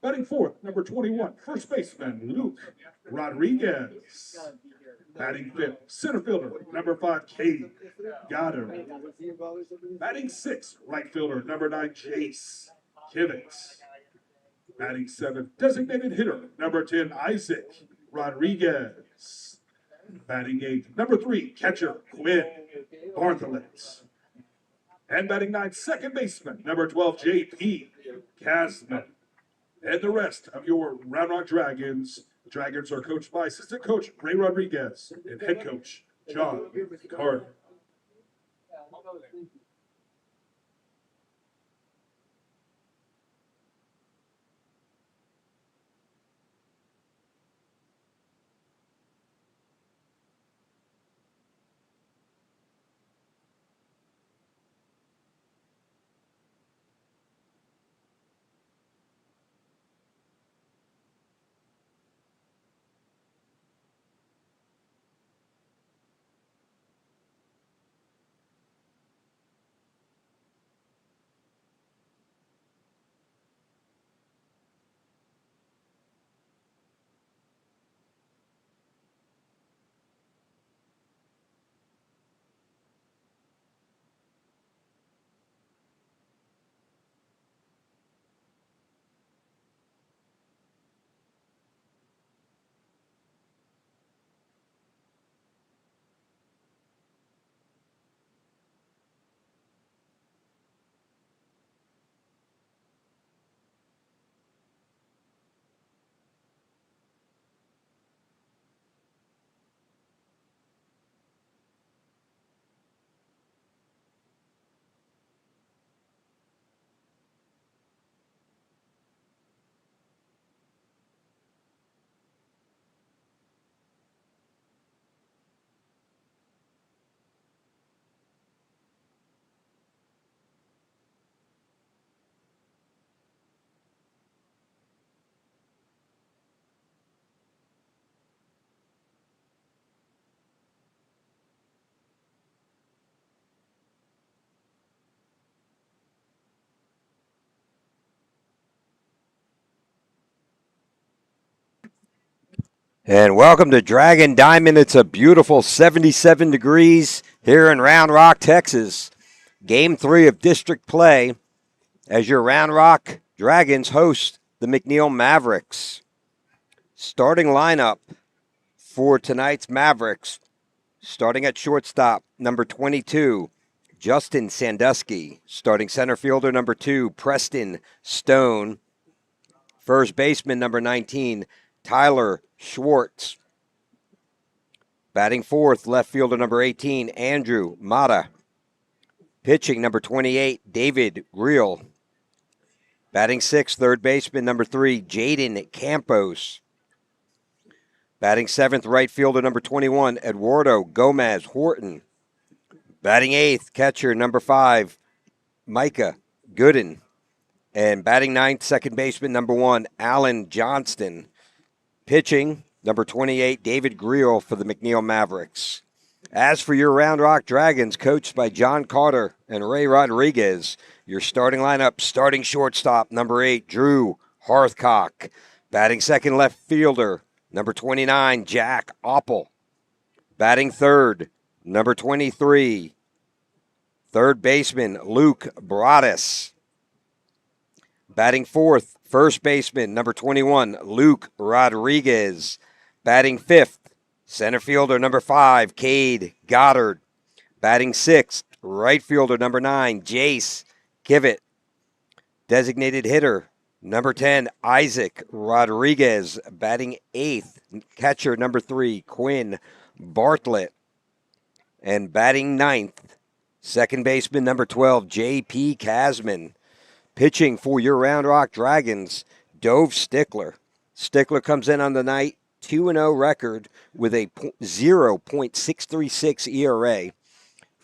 Batting fourth, number 21, first baseman Luke Rodriguez. Batting fifth, center fielder, number 5, Cade Goddard. Batting sixth, right fielder, number 9, Jace Kivitz. Batting seventh, designated hitter, number 10, Isaac Rodriguez. Batting eighth, number 3, catcher, Quinn Bartholet. And batting ninth, second baseman, number 12, J.P. Casman. And the rest of your Round Rock Dragons. The Dragons are coached by assistant coach Ray Rodriguez and head coach John Carter. And welcome to Dragon Diamond. It's a beautiful 77 degrees here in Round Rock, Texas. Game 3 of district play as your Round Rock Dragons host the McNeil Mavericks. Starting lineup for tonight's Mavericks, starting at shortstop, number 22, Justin Sandusky. Starting center fielder, number 2, Preston Stone. First baseman, number 19, Tyler Schwartz. Batting fourth, left fielder number 18, Andrew Mata. Pitching number 28, David Greel. Batting sixth, third baseman number 3, Jaden Campos. Batting seventh, right fielder number 21, Eduardo Gomez Horton. Batting eighth, catcher number 5, Micah Gooden. And batting ninth, second baseman number 1, Alan Johnston. Pitching, number 28, David Greel for the McNeil Mavericks. As for your Round Rock Dragons, coached by John Carter and Ray Rodriguez, your starting lineup, starting shortstop, number 8, Drew Hearthcock. Batting second, left fielder, number 29, Jack Oppel. Batting third, number 23, third baseman, Luke Broaddus. Batting fourth, first baseman, number 21, Luke Rodriguez. Batting fifth, center fielder, number 5, Cade Goddard. Batting sixth, right fielder, number 9, Jace Kivett. Designated hitter, number 10, Isaac Rodriguez. Batting eighth, catcher, number 3, Quinn Bartlett. And batting ninth, second baseman, number 12, J.P. Casman. Pitching for your Round Rock Dragons, Dove Stickler. Stickler comes in on the night, 2-0 record with a 0.636 ERA.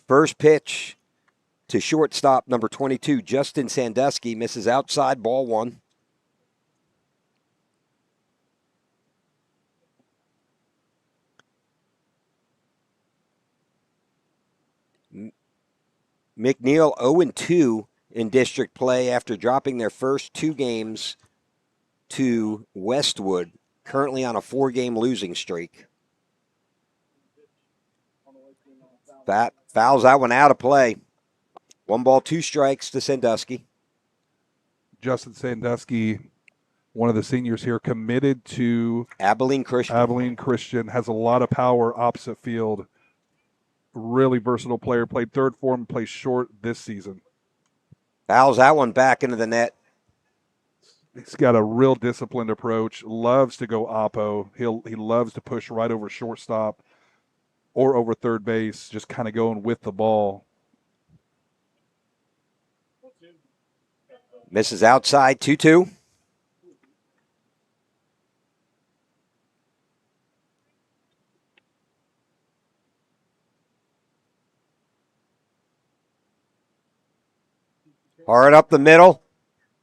First pitch to shortstop, number 22, Justin Sandusky, misses outside, ball 1. McNeil 0-2 in district play after dropping their first 2 games to Westwood, currently on a 4-game losing streak. That fouls that one out of play. 1 ball, 2 strikes to Sandusky. Justin Sandusky, one of the seniors here, committed to Abilene Christian. Has a lot of power opposite field. Really versatile player. Played third form, plays short this season. Fouls that one back into the net. He's got a real disciplined approach. Loves to go oppo. He loves to push right over shortstop or over third base, just kind of going with the ball. Misses outside, 2-2. Hard up the middle.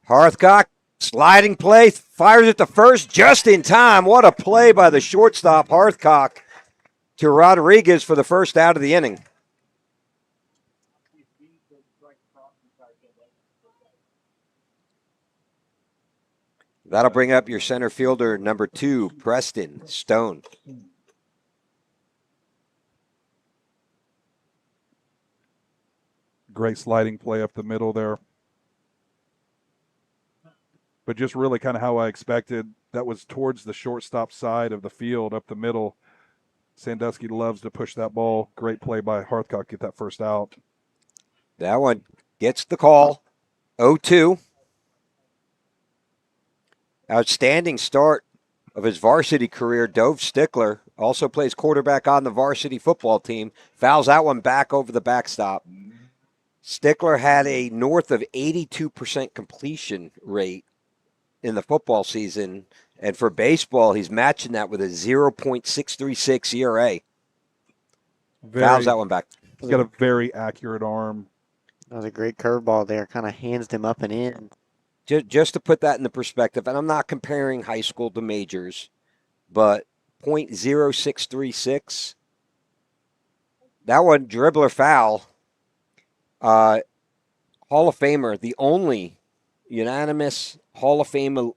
Hearthcock, sliding play, fires it to first just in time. What a play by the shortstop, Hearthcock, to Rodriguez for the first out of the inning. That'll bring up your center fielder, number 2, Preston Stone. Great sliding play up the middle there. But just really kind of how I expected. That was towards the shortstop side of the field, up the middle. Sandusky loves to push that ball. Great play by Hearthcock, get that first out. That one gets the call. 0-2. Outstanding start of his varsity career. Dove Stickler also plays quarterback on the varsity football team. Fouls that one back over the backstop. Stickler had a north of 82% completion rate in the football season. And for baseball, he's matching that with a 0.636 ERA. Fouls that one back. He's got a very accurate arm. That was a great curveball there. Kind of hands him up and in. Just to put that into perspective, and I'm not comparing high school to majors, but .0636, that one dribbler foul, Hall of Famer, the only unanimous Hall of Fame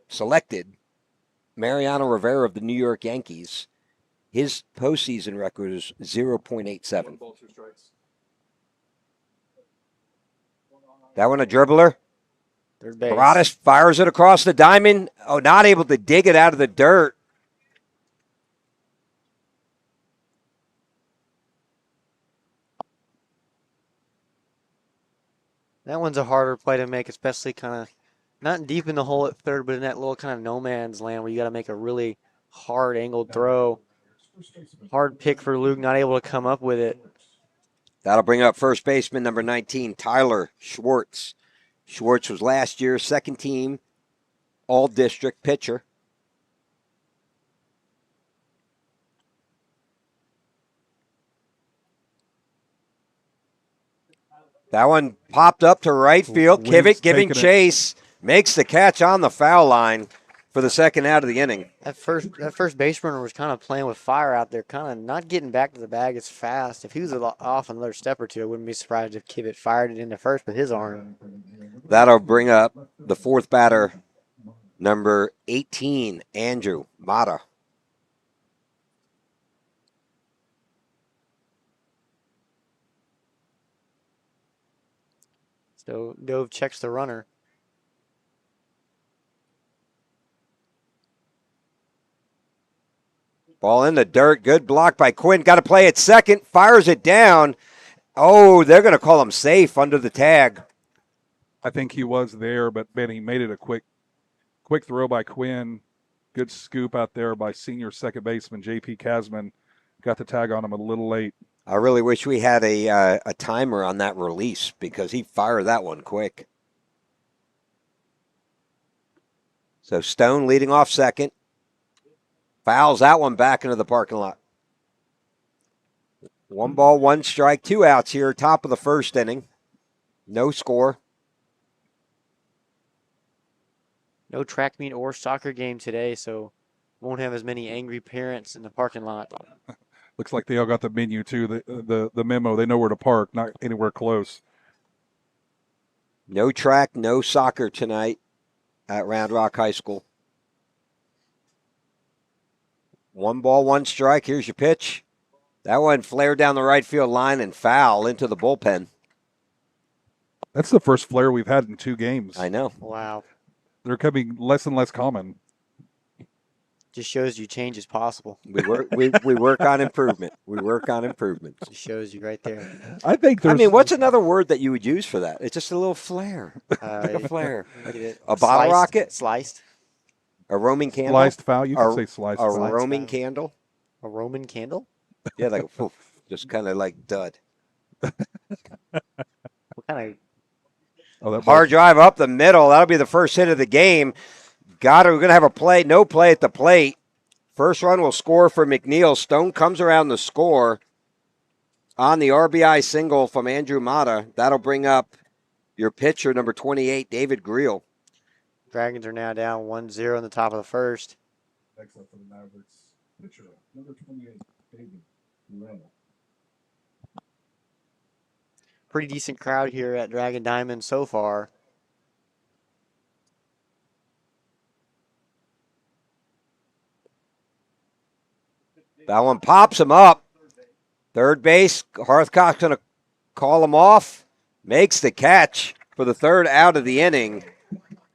selected, Mariano Rivera of the New York Yankees, his postseason record is 0.87. That one a dribbler. Third base. Paradas fires it across the diamond. Oh, not able to dig it out of the dirt. That one's a harder play to make, especially kind of not deep in the hole at third, but in that little kind of no man's land where you got to make a really hard angled throw. Hard pick for Luke, not able to come up with it. That'll bring up first baseman number 19, Tyler Schwartz. Schwartz was last year's second team all-district pitcher. That one popped up to right field. Kivett giving chase. Makes the catch on the foul line for the second out of the inning. That first base runner was kind of playing with fire out there, kind of not getting back to the bag as fast. If he was off another step or two, I wouldn't be surprised if Kivett fired it into first with his arm. That'll bring up the fourth batter, number 18, Andrew Mata. So Dove checks the runner. Ball in the dirt. Good block by Quinn. Got to play at second. Fires it down. Oh, they're going to call him safe under the tag. I think he was there, but man, he made it a quick throw by Quinn. Good scoop out there by senior second baseman J.P. Kasman. Got the tag on him a little late. I really wish we had a timer on that release because he fired that one quick. So Stone leading off second. Fouls that one back into the parking lot. 1 ball, 1 strike, 2 outs here, top of the first inning. No score. No track meet or soccer game today, so won't have as many angry parents in the parking lot. Looks like they all got the menu too. The memo. They know where to park, not anywhere close. No track, no soccer tonight at Round Rock High School. 1 ball, 1 strike. Here's your pitch. That one flared down the right field line and foul into the bullpen. That's the first flare we've had in 2 games. I know. Wow. They're coming less and less common. Just shows you change is possible. We work on improvement. We work on improvement. Just shows you right there. I think there's. I mean, what's another word that you would use for that? It's just a little flare. Like a flare. Get it? A bottle rocket? Sliced. A Roman candle? Sliced foul. You can A- say sliced. A foul. Roman foul. candle? A Roman candle? Yeah, like poof, just kind of like dud. What kind of Oh, that Hard drive up the middle. That'll be the first hit of the game. We're going to have a play. No play at the plate. First run will score for McNeil. Stone comes around the score on the RBI single from Andrew Mata. That'll bring up your pitcher, number 28, David Greel. Dragons are now down 1-0 in the top of the first. Next up for the Mavericks, pitcher, number 28, David Greel. Pretty decent crowd here at Dragon Diamond so far. That one pops him up. Third base, Hearthcock's going to call him off. Makes the catch for the third out of the inning.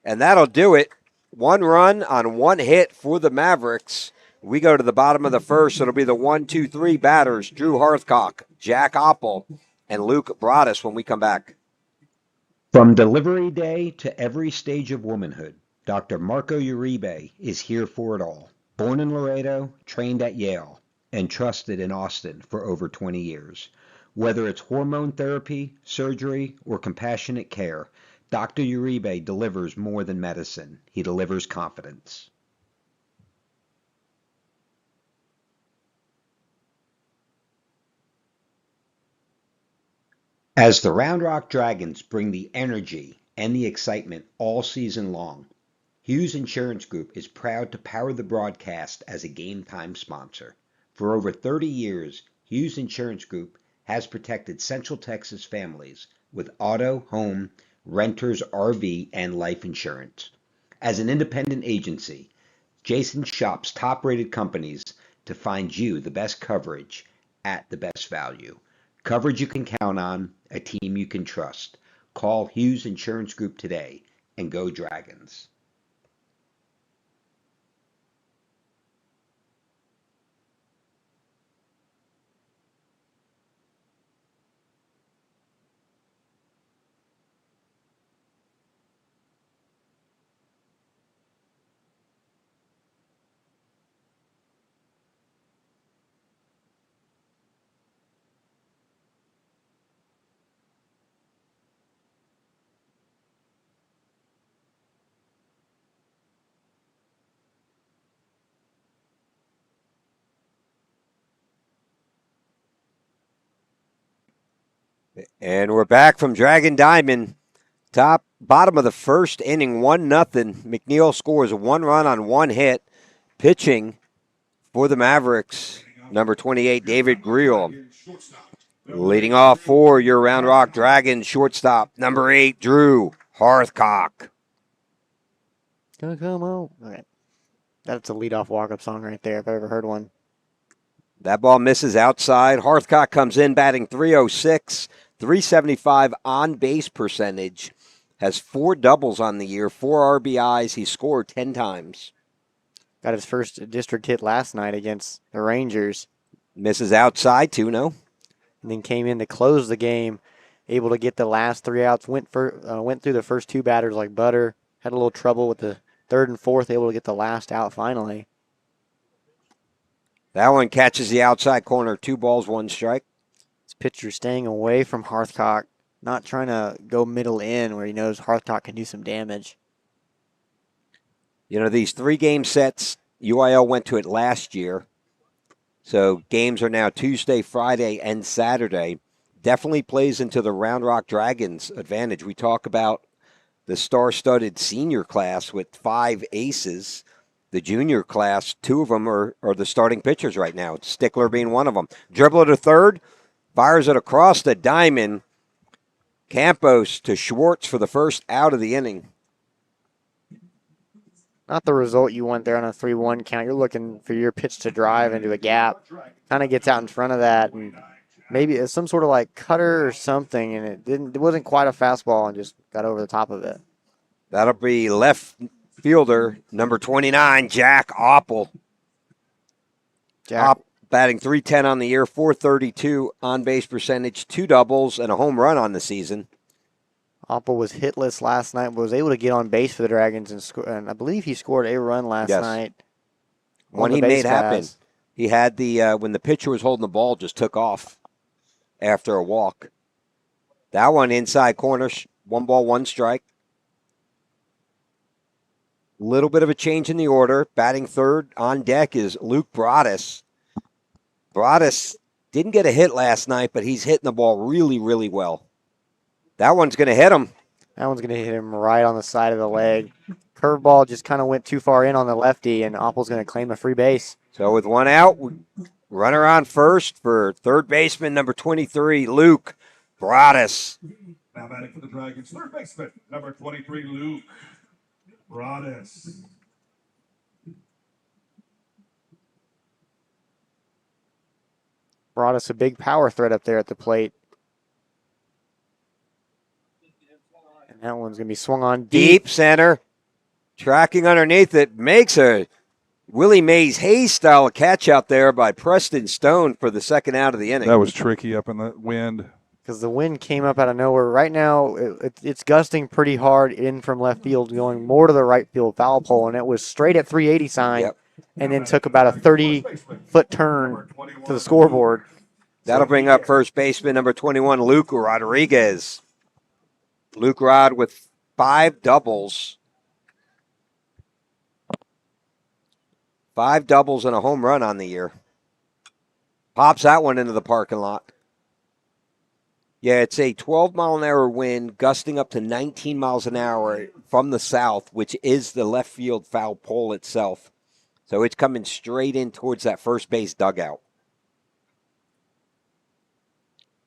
And that'll do it. 1 run on 1 hit for the Mavericks. We go to the bottom of the first. It'll be the 1, 2, 3 batters. Drew Hearthcock, Jack Oppel, and Luke Broadus when we come back. From delivery day to every stage of womanhood, Dr. Marco Uribe is here for it all. Born in Laredo, trained at Yale, and trusted in Austin for over 20 years. Whether it's hormone therapy, surgery, or compassionate care, Dr. Uribe delivers more than medicine. He delivers confidence. As the Round Rock Dragons bring the energy and the excitement all season long, Hughes Insurance Group is proud to power the broadcast as a Game Time sponsor. For over 30 years, Hughes Insurance Group has protected Central Texas families with auto, home, renters, RV, and life insurance. As an independent agency, Jason shops top-rated companies to find you the best coverage at the best value. Coverage you can count on, a team you can trust. Call Hughes Insurance Group today and go Dragons. And we're back from Dragon Diamond. Bottom of the first inning, 1-0. McNeil scores 1 run on 1 hit. Pitching for the Mavericks, number 28, David Greel. Leading off for your Round Rock Dragons shortstop, number 8, Drew Hearthcock. Gonna come on. Okay. That's a leadoff walk-up song right there if I've ever heard one. That ball misses outside. Hearthcock comes in batting .306, .375 on base percentage. Has 4 doubles on the year, 4 RBIs. He scored 10 times. Got his first district hit last night against the Rangers. Misses outside, 2-0. And then came in to close the game, able to get the last 3 outs. Went through the first 2 batters like butter. Had a little trouble with the third and fourth, able to get the last out finally. That one catches the outside corner. 2 balls, 1 strike. This pitcher staying away from Hearthcock, not trying to go middle in where he knows Hearthcock can do some damage. You know, these 3-game sets, UIL went to it last year. So games are now Tuesday, Friday, and Saturday. Definitely plays into the Round Rock Dragons' advantage. We talk about the star-studded senior class with 5 aces. The junior class, 2 of them are the starting pitchers right now. Stickler being one of them. Dribbler to third, fires it across the diamond. Campos to Schwartz for the first out of the inning. Not the result you want there on a 3-1 count. You're looking for your pitch to drive into a gap. Kind of gets out in front of that, and maybe it's some sort of like cutter or something, and it wasn't quite a fastball and just got over the top of it. That'll be left fielder, number 29, Jack Oppel. Jack, Batting .310 on the year, .432 on base percentage, 2 doubles, and a home run on the season. Oppel was hitless last night, but was able to get on base for the Dragons and I believe he scored a run last night. One he made happen. He had when the pitcher was holding the ball, just took off after a walk. That one inside corner, 1 ball, 1 strike. Little bit of a change in the order. Batting third on deck is Luke Broadus. Broadus didn't get a hit last night, but he's hitting the ball really, really well. That one's going to hit him. That one's going to hit him right on the side of the leg. Curveball just kind of went too far in on the lefty, and Oppel's going to claim a free base. So with 1 out, runner on first for third baseman, number 23, Luke Broadus. Now batting for the Dragons, third baseman, number 23, Luke Broadus. Brought us a big power threat up there at the plate. And that one's going to be swung on Deep center. Tracking underneath it. Makes a Willie Mays Hayes style catch out there by Preston Stone for the second out of the inning. That was tricky up in the wind. Because the wind came up out of nowhere. Right now, it's gusting pretty hard in from left field, going more to the right field foul pole, and it was straight at 380 sign. Yep. And then took about a 30-foot turn to the scoreboard. That'll bring up first baseman number 21, Luke Rodriguez. Luke Rod with 5 doubles. 5 doubles and a home run on the year. Pops that one into the parking lot. Yeah, it's a 12-mile-an-hour wind gusting up to 19 miles an hour from the south, which is the left field foul pole itself. So it's coming straight in towards that first base dugout.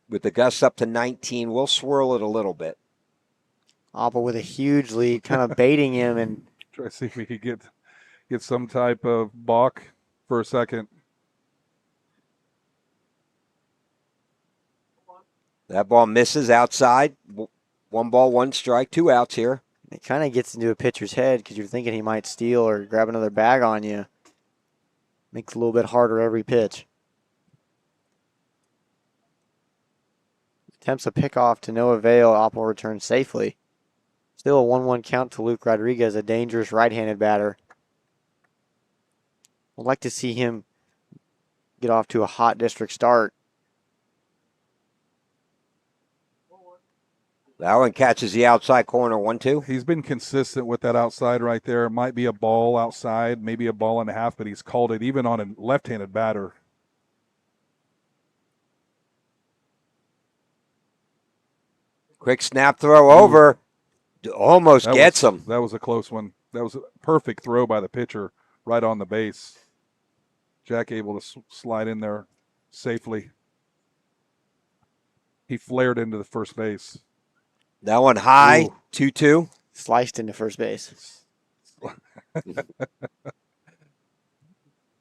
With the gusts up to 19, we'll swirl it a little bit. Oppel with a huge lead, kind of baiting him. And Try to see if we could get some type of balk for a second. That ball misses outside. 1 ball, 1 strike, 2 outs here. it kind of gets into a pitcher's head because you're thinking he might steal or grab another bag on you. Makes it a little bit harder every pitch. Attempts a pickoff to no avail. Oppel returns safely. Still a 1-1 count to Luke Rodriguez, a dangerous right-handed batter. I'd like to see him get off to a hot district start. That one catches the outside corner, 1-2. He's been consistent with that outside right there. It might be a ball outside, maybe a ball and a half, but he's called it even on a left-handed batter. Quick snap throw over. Almost gets him. That was a close one. That was a perfect throw by the pitcher right on the base. Jack able to slide in there safely. He flared into the first base. That one high, 2-2. Sliced into first base.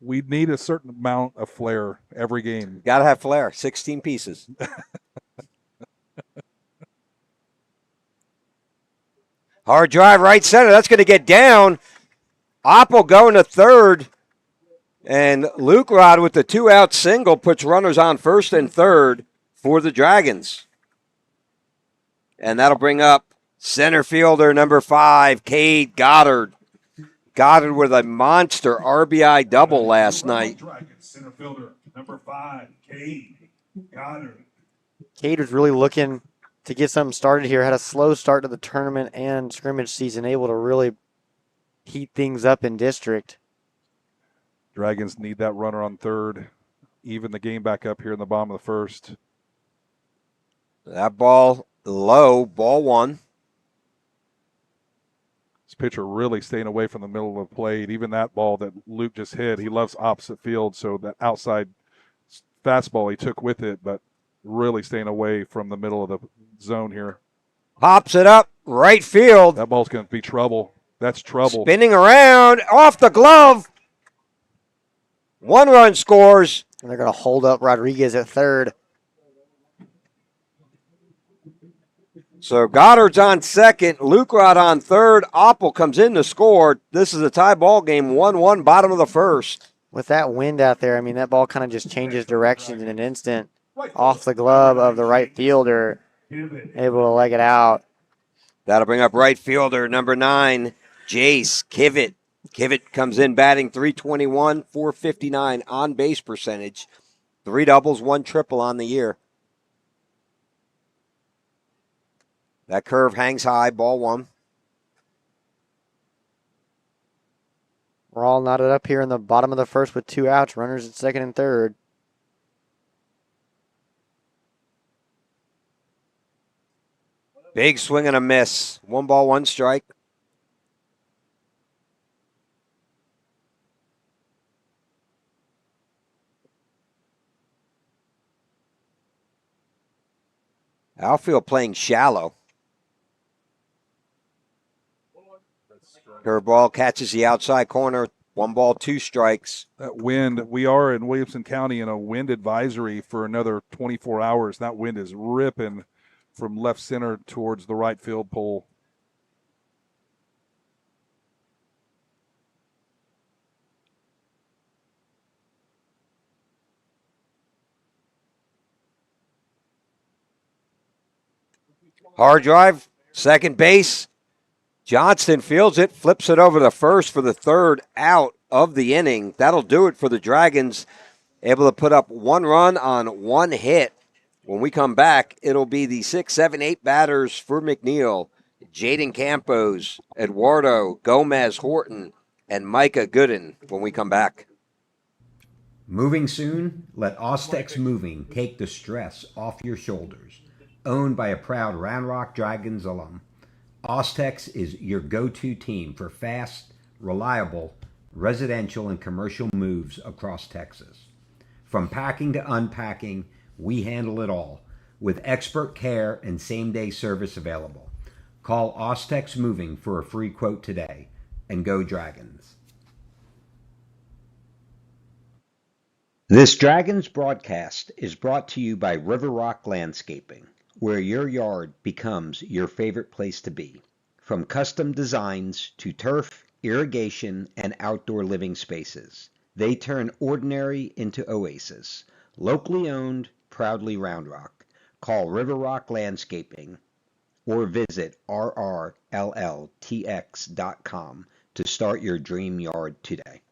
We need a certain amount of flair every game. Got to have flair, 16 pieces. Hard drive right center. That's going to get down. Oppel going to third. And Luke Rod with the 2-out single puts runners on first and third for the Dragons. And that'll bring up center fielder number 5, Cade Goddard. Goddard with a monster RBI double last night. Center fielder number 5, Cade Goddard. Cade was really looking to get something started here. Had a slow start to the tournament and scrimmage season, able to really heat things up in district. Dragons need that runner on third. Even the game back up here in the bottom of the first. That ball low, ball 1. This pitcher really staying away from the middle of the plate. Even that ball that Luke just hit, he loves opposite field, so that outside fastball he took with it, but really staying away from the middle of the zone here. Pops it up, right field. That ball's going to be trouble. That's trouble. Spinning around, off the glove. 1 run scores. And they're going to hold up Rodriguez at third. So Goddard's on second, Luke Rod on third. Oppel comes in to score. This is a tie ball game, 1-1, bottom of the first. With that wind out there, I mean, that ball kind of just changes direction in an instant. Off the glove of the right fielder, able to leg it out. That'll bring up right fielder number 9, Jace Kivett. Kivett comes in batting .321, .459 on base percentage. 3 doubles, 1 triple on the year. That curve hangs high, ball 1. We're all knotted up here in the bottom of the first with 2 outs, runners at second and third. Big swing and a miss. 1 ball, 1 strike. Outfield playing shallow. Curveball catches the outside corner. 1 ball, 2 strikes. That wind, we are in Williamson County in a wind advisory for another 24 hours. That wind is ripping from left center towards the right field pole. Hard drive, second base. Johnston fields it, flips it over to first for the 3rd out of the inning. That'll do it for the Dragons. Able to put up 1 run on 1 hit. When we come back, it'll be the 6, 7, 8 batters for McNeil. Jaden Campos, Eduardo, Gomez, Horton, and Micah Gooden when we come back. Moving soon? Let Ostex Moving take the stress off your shoulders. Owned by a proud Round Rock Dragons alum, Ostex is your go-to team for fast, reliable, residential and commercial moves across Texas. From packing to unpacking, we handle it all with expert care and same-day service available. Call Ostex Moving for a free quote today, and go Dragons. This Dragons broadcast is brought to you by River Rock Landscaping, where your yard becomes your favorite place to be. From custom designs to turf, irrigation, and outdoor living spaces, they turn ordinary into oasis. Locally owned, proudly Round Rock. Call River Rock Landscaping or visit rrlltx.com to start your dream yard today.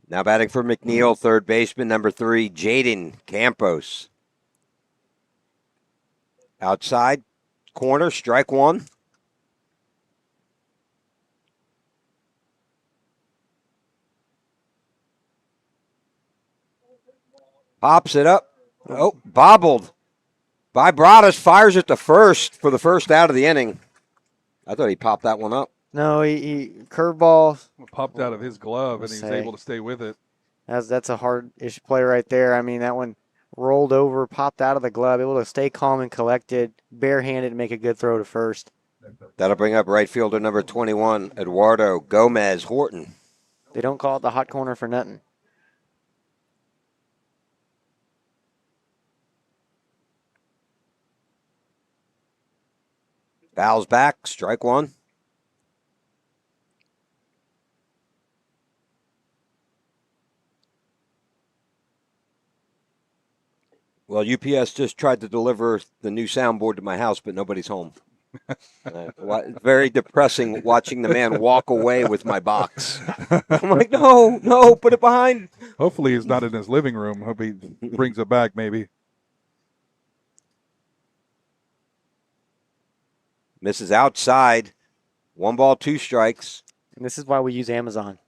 Now batting for McNeil, third baseman, number 3, Jaden Campos. Outside corner, strike 1. Pops it up. Oh, bobbled by Broadus. Fires it to first for the 1st out of the inning. I thought he popped that one up. No, he curveball. Popped out of his glove, and he's able to stay with it. That's a hard-ish play right there. I mean, that one rolled over, popped out of the glove, able to stay calm and collected, barehanded, and make a good throw to first. That'll bring up right fielder number 21, Eduardo Gomez Horton. They don't call it the hot corner for nothing. Fouls back, strike 1. Well, UPS just tried to deliver the new soundboard to my house, but nobody's home. Very depressing watching the man walk away with my box. I'm like, no, put it behind. Hopefully he's not in his living room. Hope he brings it back maybe. Misses outside. 1 ball, 2 strikes. And this is why we use Amazon.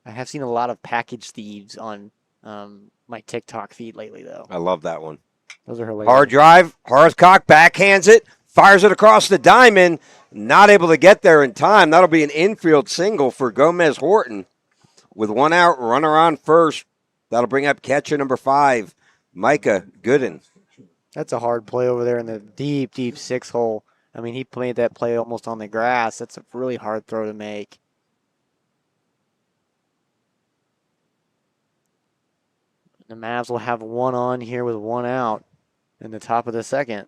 I have seen a lot of package thieves on my TikTok feed lately, though. I love that one. Those are hilarious. Hard drive. Harscock backhands it. Fires it across the diamond. Not able to get there in time. That'll be an infield single for Gomez Horton. With 1 out, runner on first. That'll bring up catcher number 5, Micah Gooden. That's a hard play over there in the deep, deep 6 hole. I mean, he made that play almost on the grass. That's a really hard throw to make. The Mavs will have 1 on here with 1 out in the top of the 2nd.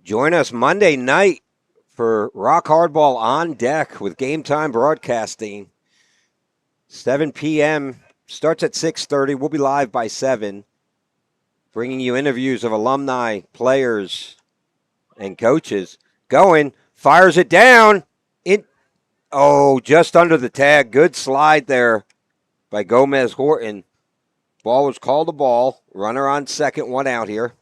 Join us Monday night for Rock Hardball on Deck with Game Time Broadcasting. 7 p.m. Starts at 6:30. We'll be live by 7, bringing you interviews of alumni, players, and coaches. Going, fires it down. Just under the tag. Good slide there by Gomez Horton. Ball was called a ball. Runner on second, 1 out here.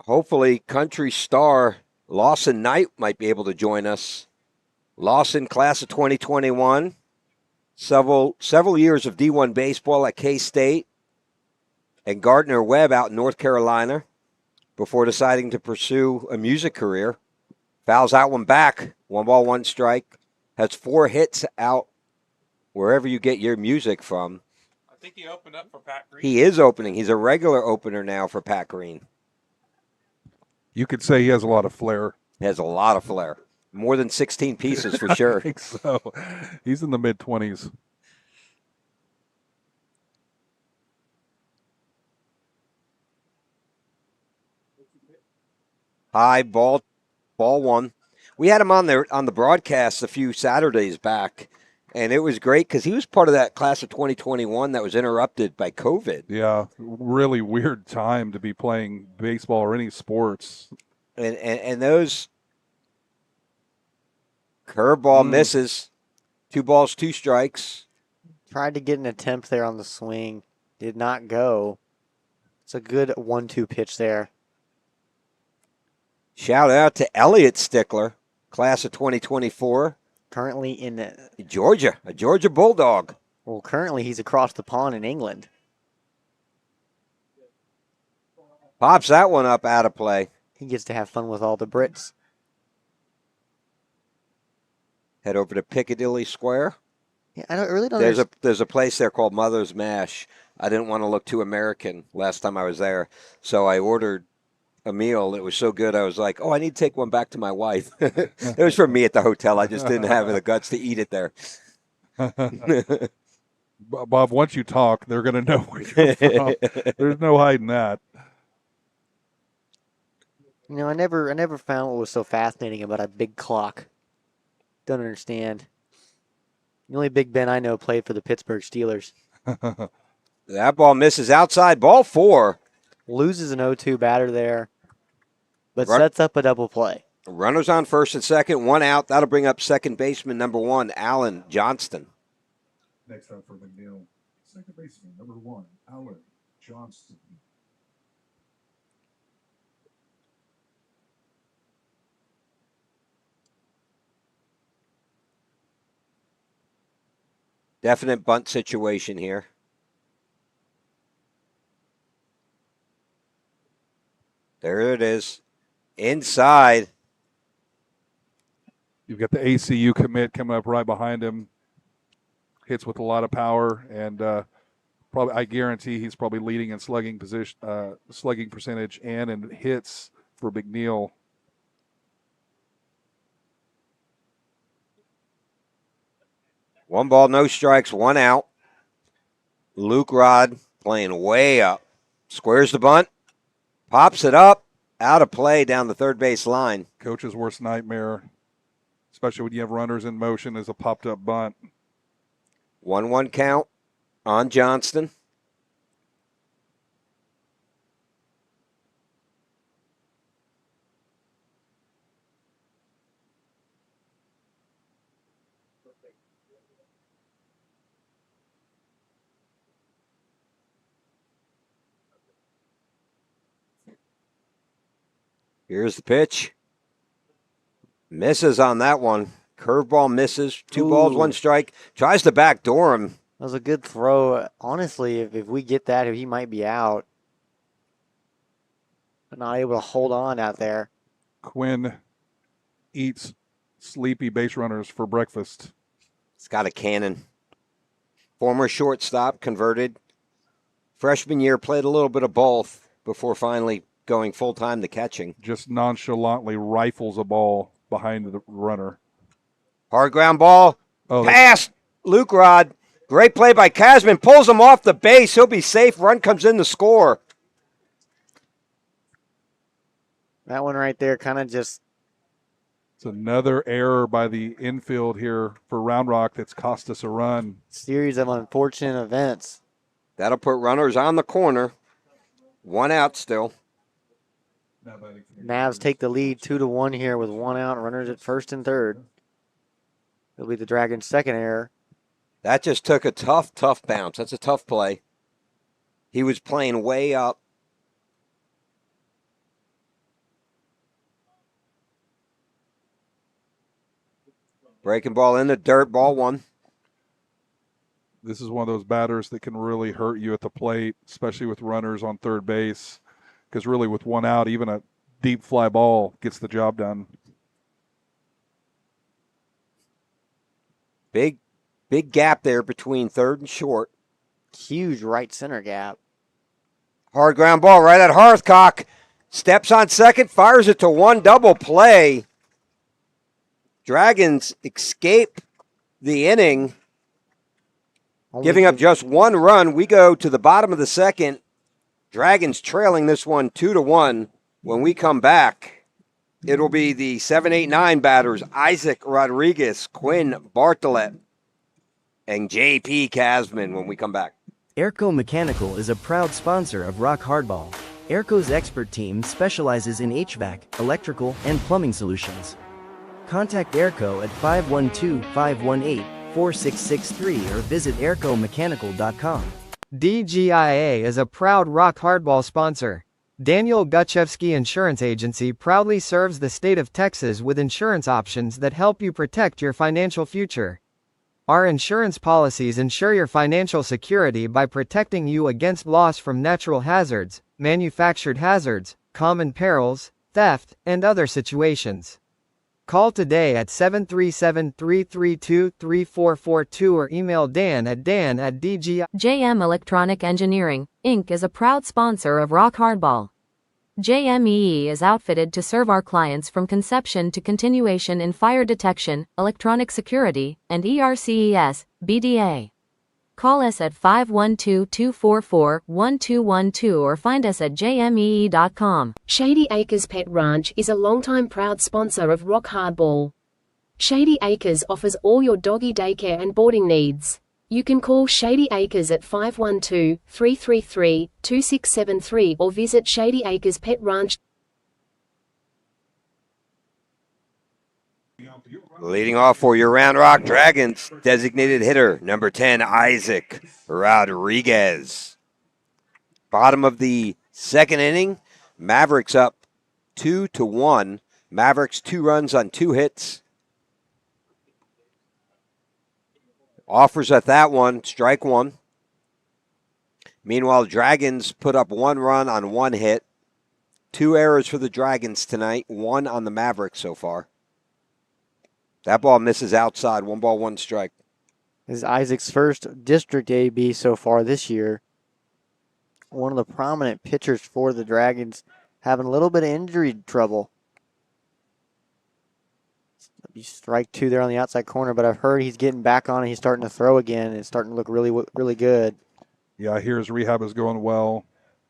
Hopefully, country star Lawson Knight might be able to join us. Lawson, class of 2021. Several years of D1 baseball at K-State and Gardner Webb out in North Carolina before deciding to pursue a music career. Fouls that one back. 1 ball, 1 strike. Has 4 hits out wherever you get your music from. I think he opened up for Pat Green. He is opening. He's a regular opener now for Pat Green. You could say he has a lot of flair. He has a lot of flair. More than 16 pieces for sure. I think so. He's in the mid-20s. High ball 1. We had him on the broadcast a few Saturdays back, and it was great because he was part of that class of 2021 that was interrupted by COVID. Yeah, really weird time to be playing baseball or any sports. And those curveball misses. 2 balls, 2 strikes. Tried to get an attempt there on the swing. Did not go. It's a good 1-2 pitch there. Shout out to Elliot Stickler, class of 2024. Currently in Georgia, a Georgia Bulldog. Well, currently he's across the pond in England. Pops that one up out of play. He gets to have fun with all the Brits. Head over to Piccadilly Square. Yeah, I really don't There's a place there called Mother's Mash. I didn't want to look too American last time I was there, so I ordered a meal. It was so good, I was like, I need to take one back to my wife. It was for me at the hotel. I just didn't have the guts to eat it there. Bob, once you talk, they're going to know where you're from. There's no hiding that. You know, I never found what was so fascinating about a big clock. Don't understand. The only Big Ben I know played for the Pittsburgh Steelers. That ball misses outside. Ball 4. Loses an 0-2 batter there, but sets up a double play. Runners on first and second, 1 out. That'll bring up second baseman number 1, Alan Johnston. Next up for McNeil, second baseman number 1, Alan Johnston. Definite bunt situation here. There it is. Inside. You've got the ACU commit coming up right behind him. Hits with a lot of power, and probably I guarantee he's probably leading in slugging percentage and in hits for McNeil. One ball, no strikes, 1 out. Luke Rod playing way up. Squares the bunt. Pops it up. out of play down the third base line. Coach's worst nightmare, especially when you have runners in motion, is a popped up bunt. 1-1 count on Johnston. Here's the pitch. Misses on that one. Curveball misses. 2 balls, 1 strike. Tries to backdoor him. That was a good throw. Honestly, if we get that, he might be out. But not able to hold on out there. Quinn eats sleepy base runners for breakfast. It's got a cannon. Former shortstop, converted. Freshman year, played a little bit of both before finally going full-time to catching. Just nonchalantly rifles a ball behind the runner. Hard ground ball. Oh, Pass. Luke Rod. Great play by Kasman. Pulls him off the base. He'll be safe. Run comes in to score. That one right there kind of just... It's another error by the infield here for Round Rock that's cost us a run. Series of unfortunate events. That'll put runners on the corner. 1 out still. Navs take the lead 2-1 here with 1 out. Runners at first and third. It'll be the Dragons' second error. That just took a tough bounce. That's a tough play. He was playing way up. Breaking ball in the dirt, ball 1. This is one of those batters that can really hurt you at the plate, especially with runners on third base. Because really with 1 out, even a deep fly ball gets the job done. Big gap there between third and short. Huge right center gap. Hard ground ball right at Hearthcock. Steps on second, fires it to 1, double play. Dragons escape the inning, giving up just 1 run. We go to the bottom of the second. Dragons trailing this one 2-1. When we come back, it'll be the 7, 8, 9 batters, Isaac Rodriguez, Quinn Bartlett, and J.P. Kasman when we come back. Airco Mechanical is a proud sponsor of Rock Hardball. Airco's expert team specializes in HVAC, electrical, and plumbing solutions. Contact Airco at 512-518-4663 or visit aircomechanical.com. DGIA is a proud Rock Hardball sponsor. Daniel Gutchevsky Insurance Agency proudly serves the state of Texas with insurance options that help you protect your financial future. Our insurance policies ensure your financial security by protecting you against loss from natural hazards, manufactured hazards, common perils, theft, and other situations. Call today at 737-332-3442 or email dan@dgi. JM Electronic Engineering, Inc. is a proud sponsor of Rock Hardball. JMEE is outfitted to serve our clients from conception to continuation in fire detection, electronic security, and ERCES, BDA. Call us at 512-244-1212 or find us at jmee.com. Shady Acres Pet Ranch is a longtime proud sponsor of Rock Hardball. Shady Acres offers all your doggy daycare and boarding needs. You can call Shady Acres at 512-333-2673 or visit Shady Acres Pet Ranch. Leading off for your Round Rock Dragons, designated hitter, number 10, Isaac Rodriguez. Bottom of the second inning, Mavericks up 2-1. Mavericks 2 runs on 2 hits. Offers at that one, strike 1. Meanwhile, Dragons put up 1 run on 1 hit. 2 errors for the Dragons tonight, 1 on the Mavericks so far. That ball misses outside, 1 ball, 1 strike. This is Isaac's first district AB so far this year. One of the prominent pitchers for the Dragons having a little bit of injury trouble. Strike 2 there on the outside corner, but I've heard he's getting back on and he's starting to throw again. It's starting to look really good. Yeah, I hear his rehab is going well.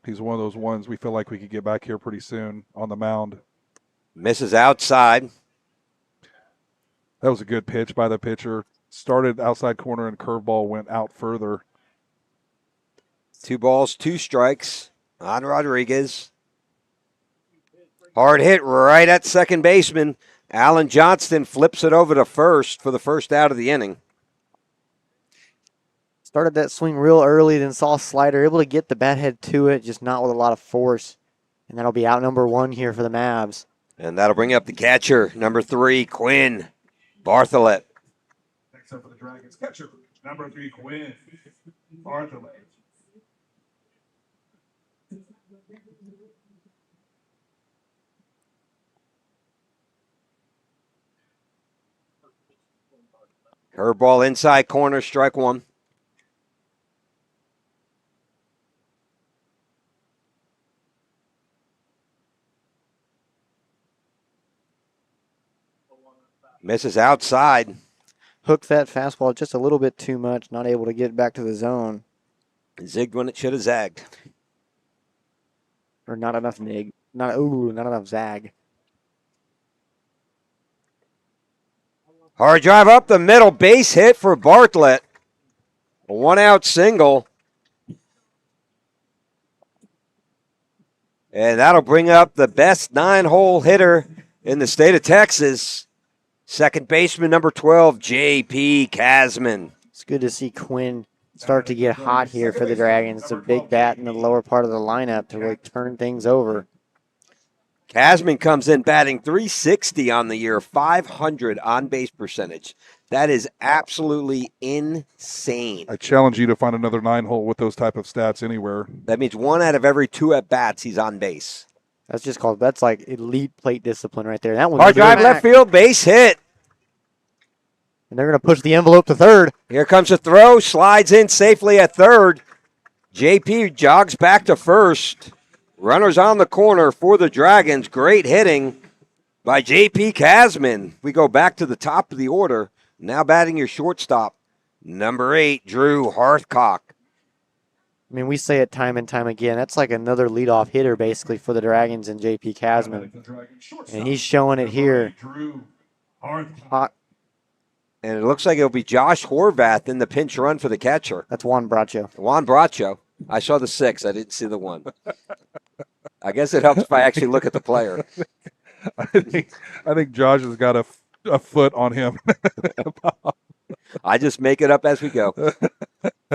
He's one of those ones we feel like we could get back here pretty soon on the mound. Misses outside. That was a good pitch by the pitcher. Started outside corner and curveball went out further. 2 balls, 2 strikes on Rodriguez. Hard hit right at second baseman. Alan Johnston flips it over to first for the first out of the inning. Started that swing real early, then saw a slider, able to get the bat head to it, just not with a lot of force. And that'll be out number 1 here for the Mavs. And that'll bring up the catcher, number 3, Quinn Bartholet. Next up for the Dragons, catcher, number 3, Quinn Bartholet. Curveball inside corner, strike 1. Misses outside. Hooked that fastball just a little bit too much, not able to get back to the zone. Zigged when it should have zagged. Or not enough nig. Not enough zag. Hard drive up the middle, base hit for Bartlett. A 1-out single. And that'll bring up the best 9-hole hitter in the state of Texas. Second baseman, number 12, J.P. Casman. It's good to see Quinn start to get hot here for the Dragons. It's a big bat in the lower part of the lineup to really turn things over. Casman comes in batting .360 on the year, 500 on-base percentage. That is absolutely insane. I challenge you to find another 9-hole with those type of stats anywhere. That means 1 out of every 2 at-bats, he's on base. That's like elite plate discipline right there. That one's Hard drive left field, base hit. And they're going to push the envelope to third. Here comes a throw, slides in safely at third. JP jogs back to first. Runners on the corner for the Dragons. Great hitting by JP Casman. We go back to the top of the order. Now batting your shortstop, number 8, Drew Hearthcock. I mean, we say it time and time again. That's like another leadoff hitter, basically, for the Dragons and JP Casman. And he's showing it here. Hot. And it looks like it'll be Josh Horvath in the pinch run for the catcher. That's Juan Bracho. Juan Bracho. I saw the 6. I didn't see the 1. I guess it helps if I actually look at the player. I think Josh has got a foot on him. I just make it up as we go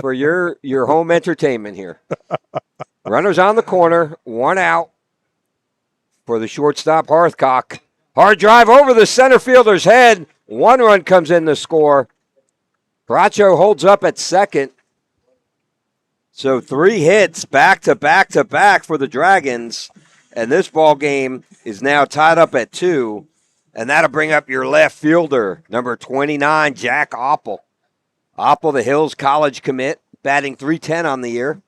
for your home entertainment here. Runners on the corner, 1 out for the shortstop Hearthcock. Hard drive over the center fielder's head. 1 run comes in to score. Bracho holds up at second. So 3 hits back to back to back for the Dragons. And this ball game is now tied up at 2. And that'll bring up your left fielder, number 29, Jack Oppel. Oppel, the Hills College commit, batting .310 on the year.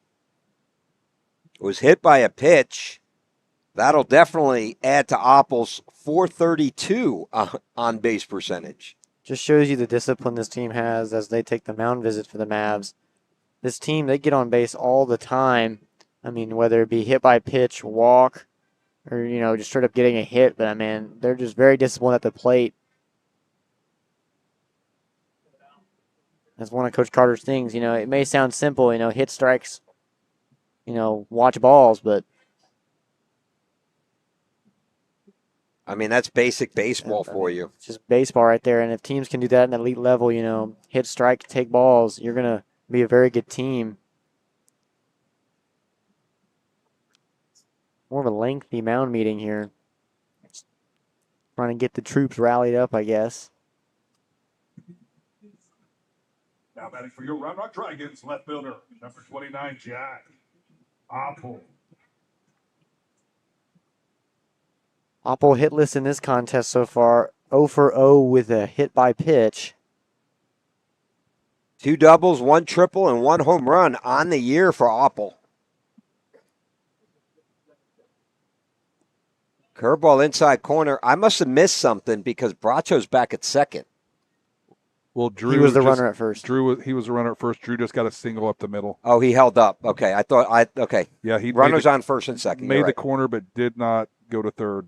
Was hit by a pitch. That'll definitely add to Oppel's .432 on base percentage. Just shows you the discipline this team has as they take the mound visit for the Mavs. This team, they get on base all the time. I mean, whether it be hit by pitch, walk, or, just straight up getting a hit. But, I mean, they're just very disciplined at the plate. That's one of Coach Carter's things. It may sound simple, hit strikes, watch balls, but I mean, that's basic baseball for you. It's just baseball right there. And if teams can do that at an elite level, hit, strike, take balls, you're going to be a very good team. More of a lengthy mound meeting here. Trying to get the troops rallied up, I guess. Now batting for your Round Rock Dragons, left fielder, number 29, Jack Oppel. Oppel hitless in this contest so far. 0 for 0 with a hit by pitch. 2 doubles, 1 triple, and 1 home run on the year for Oppel. Curveball inside corner. I must have missed something because Bracho's back at second. Well, Drew He was the just- runner at first. He was the runner at first. Drew just got a single up the middle. Oh, he held up. Okay, okay. Yeah, he Runners on first and second. made You're the right. corner, but did not go to third.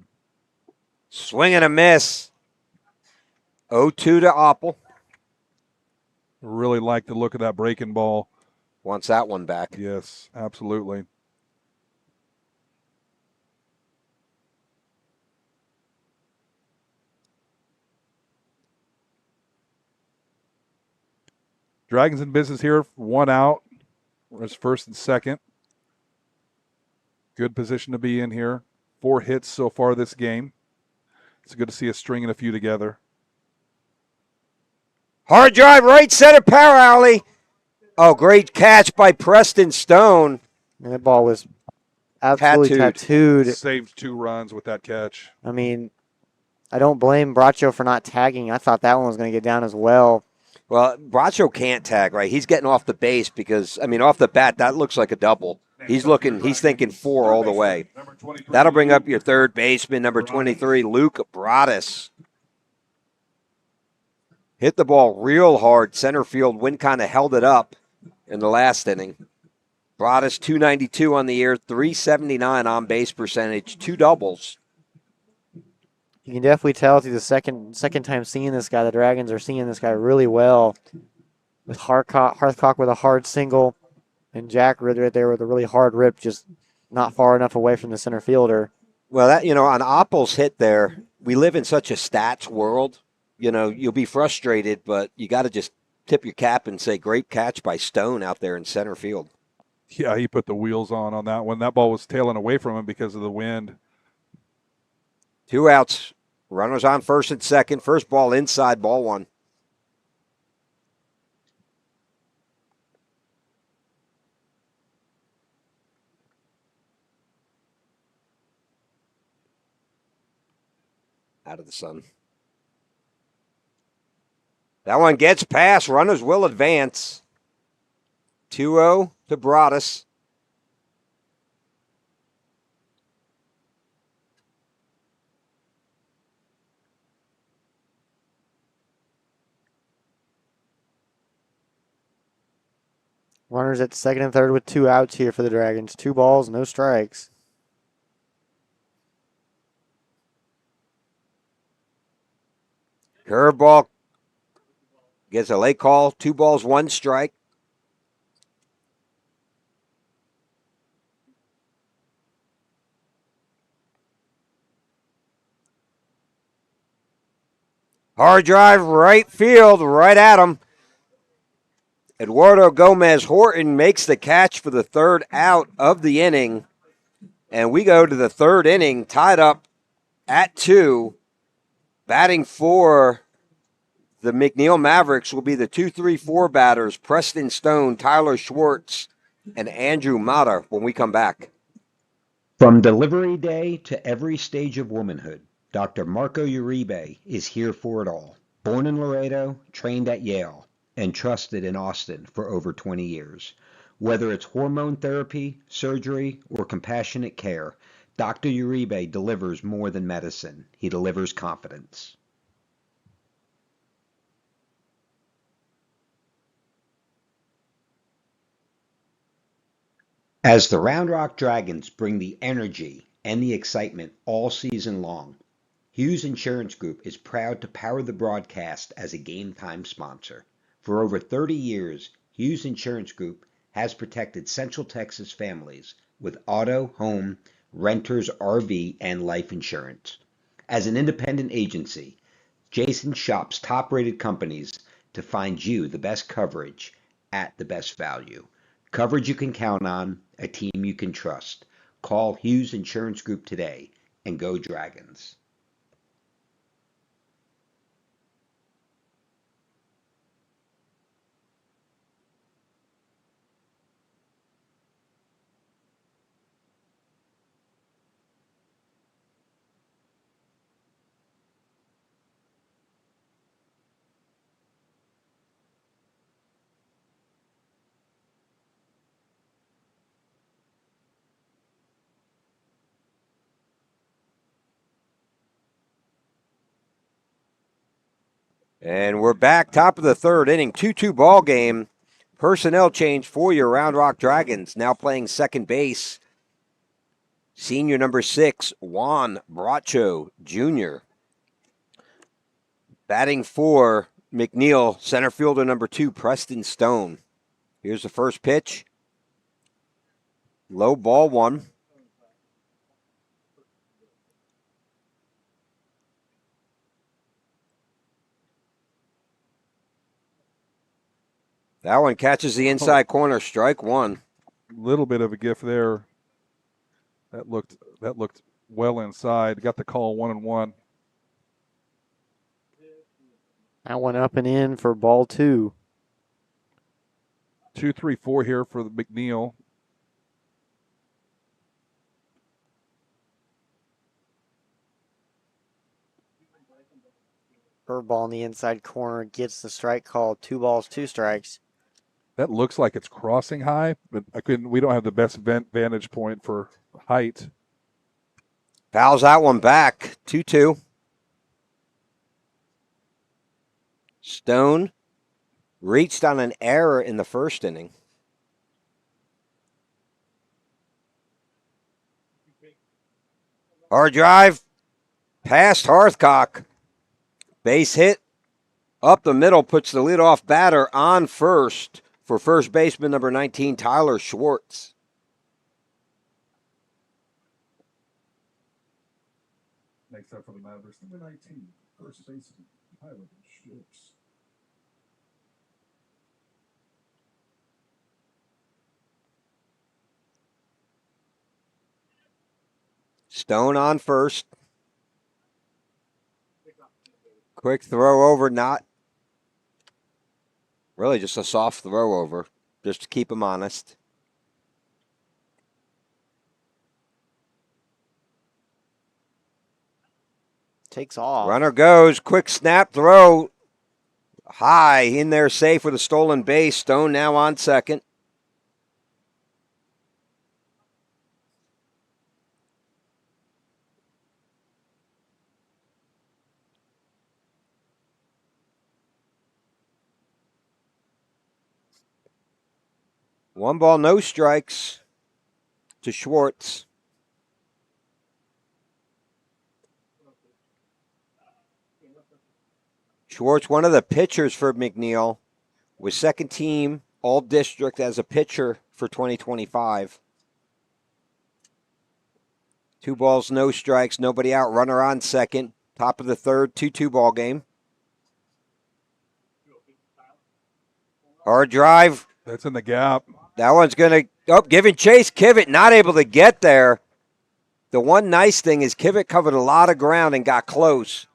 Swing and a miss. 0-2 to Opple. Really like the look of that breaking ball. Wants that one back. Yes, absolutely. Dragons in business here. 1 out. Whereas first and second. Good position to be in here. 4 hits so far this game. It's good to see a string and a few together. Hard drive, right center power alley. Oh, great catch by Preston Stone. And that ball was absolutely tattooed. Saved 2 runs with that catch. I mean, I don't blame Bracho for not tagging. I thought that one was going to get down as well. Well, Bracho can't tag, right? He's getting off the base because, off the bat, that looks like a double. He's thinking 4 all the way. That'll bring up your third baseman, number 23, Luke Broadus. Hit the ball real hard. Center field. Wind kind of held it up in the last inning. Broadus, 292 on the year, 379 on base percentage, 2 doubles. You can definitely tell through the second time seeing this guy, the Dragons are seeing this guy really well. With Hearthcock with a hard single, and Jack right there with a really hard rip, just not far enough away from the center fielder. Well, that on Oppel's hit there, we live in such a stats world. You'll be frustrated, but you got to just tip your cap and say, great catch by Stone out there in center field. Yeah, he put the wheels on that one. That ball was tailing away from him because of the wind. 2 outs. Runners on first and second. First ball inside, ball 1. Out of the sun. That one gets past. Runners will advance. 2-0 to Broadus. Runners at second and third with 2 outs here for the Dragons. 2 balls, no strikes. Curveball gets a late call. 2 balls, 1 strike. Hard drive, right field, right at him. Eduardo Gomez Horton makes the catch for the 3rd out of the inning. And we go to the 3rd inning, tied up at 2. Batting for the McNeil Mavericks will be the 2-3-4 batters, Preston Stone, Tyler Schwartz, and Andrew Mata when we come back. From delivery day to every stage of womanhood, Dr. Marco Uribe is here for it all. Born in Laredo, trained at Yale, and trusted in Austin for over 20 years. Whether it's hormone therapy, surgery, or compassionate care, Dr. Uribe delivers more than medicine. He delivers confidence. As the Round Rock Dragons bring the energy and the excitement all season long, Hughes Insurance Group is proud to power the broadcast as a game time sponsor. For over 30 years, Hughes Insurance Group has protected Central Texas families with auto, home, renters, RV, and life insurance. As an independent agency, Jason shops top-rated companies to find you the best coverage at the best value. Coverage you can count on, a team you can trust. Call Hughes Insurance Group today and go Dragons. And we're back, top of the third inning, 2-2 ball game. Personnel change for your Round Rock Dragons. Now playing second base, senior number 6, Juan Bracho Jr. Batting for McNeil, center fielder number 2, Preston Stone. Here's the first pitch. Low ball 1. That one catches the inside corner, strike 1. Little bit of a gift there. That looked well inside. Got the call 1-1. That one up and in for ball 2. 2-3-4 here for the McNeil. Curveball in the inside corner gets the strike call. 2 balls, 2 strikes. That looks like it's crossing high, but we don't have the best vantage point for height. Fouls that one back, 2-2. Stone reached on an error in the first inning. Hard drive, past Hearthcock. Base hit, up the middle, puts the leadoff batter on first for first baseman number 19, Tyler Schwartz. Next up for the Mavericks, number 19, first baseman, Tyler Schwartz. Stone on first. Quick throw over, not really just a soft throw over, just to keep him honest. Takes off. Runner goes, quick snap throw, high, in there safe with a stolen base. Stone now on second. One ball, no strikes to Schwartz. Schwartz, one of the pitchers for McNeil, was second team all district as a pitcher for 2025. 2 balls, no strikes, nobody out, runner on second. Top of the third, 2-2 ball game. Hard drive. That's in the gap. That one's going to, giving chase. Kivett not able to get there. The one nice thing is Kivett covered a lot of ground and got close.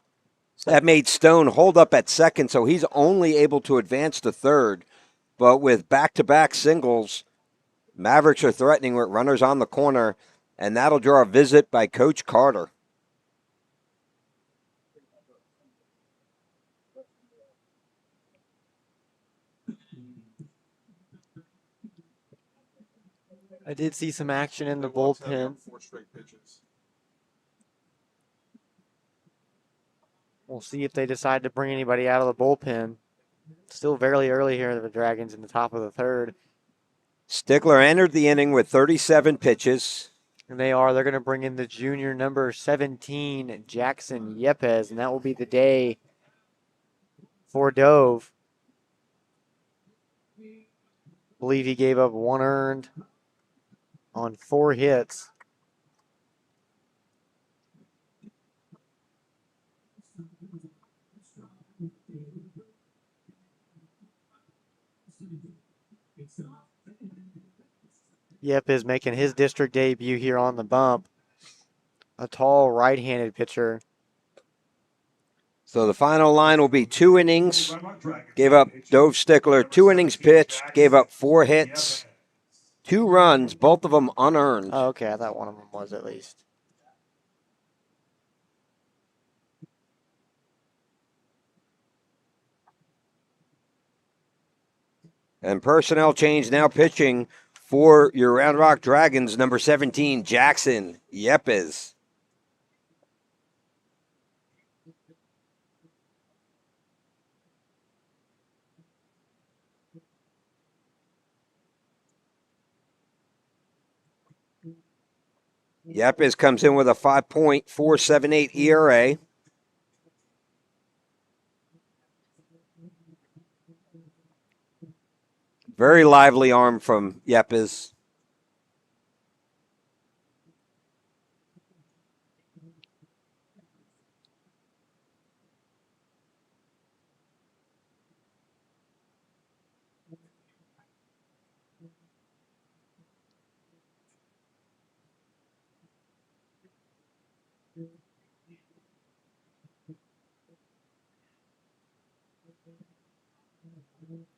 That made Stone hold up at second, so he's only able to advance to third. But with back-to-back singles, Mavericks are threatening with runners on the corner, and that'll draw a visit by Coach Carter. I did see some action in the bullpen. 4 straight pitches. We'll see if they decide to bring anybody out of the bullpen. Still very early here for the Dragons in the top of the third. Stickler entered the inning with 37 pitches. And they're going to bring in the junior number 17, Jackson Yepes, and that will be the day for Dove. I believe he gave up 1 earned on 4 hits. Yep is making his district debut here on the bump. A tall right-handed pitcher. So the final line will be 2 innings. Gave up Dove Stickler 2 innings pitched, gave up 4 hits, 2 runs, both of them unearned. Oh, okay, I thought one of them was at least. And personnel change now pitching for your Round Rock Dragons, number 17, Jackson Yepes. Yepes comes in with a 5.478 ERA. Very lively arm from Yepes.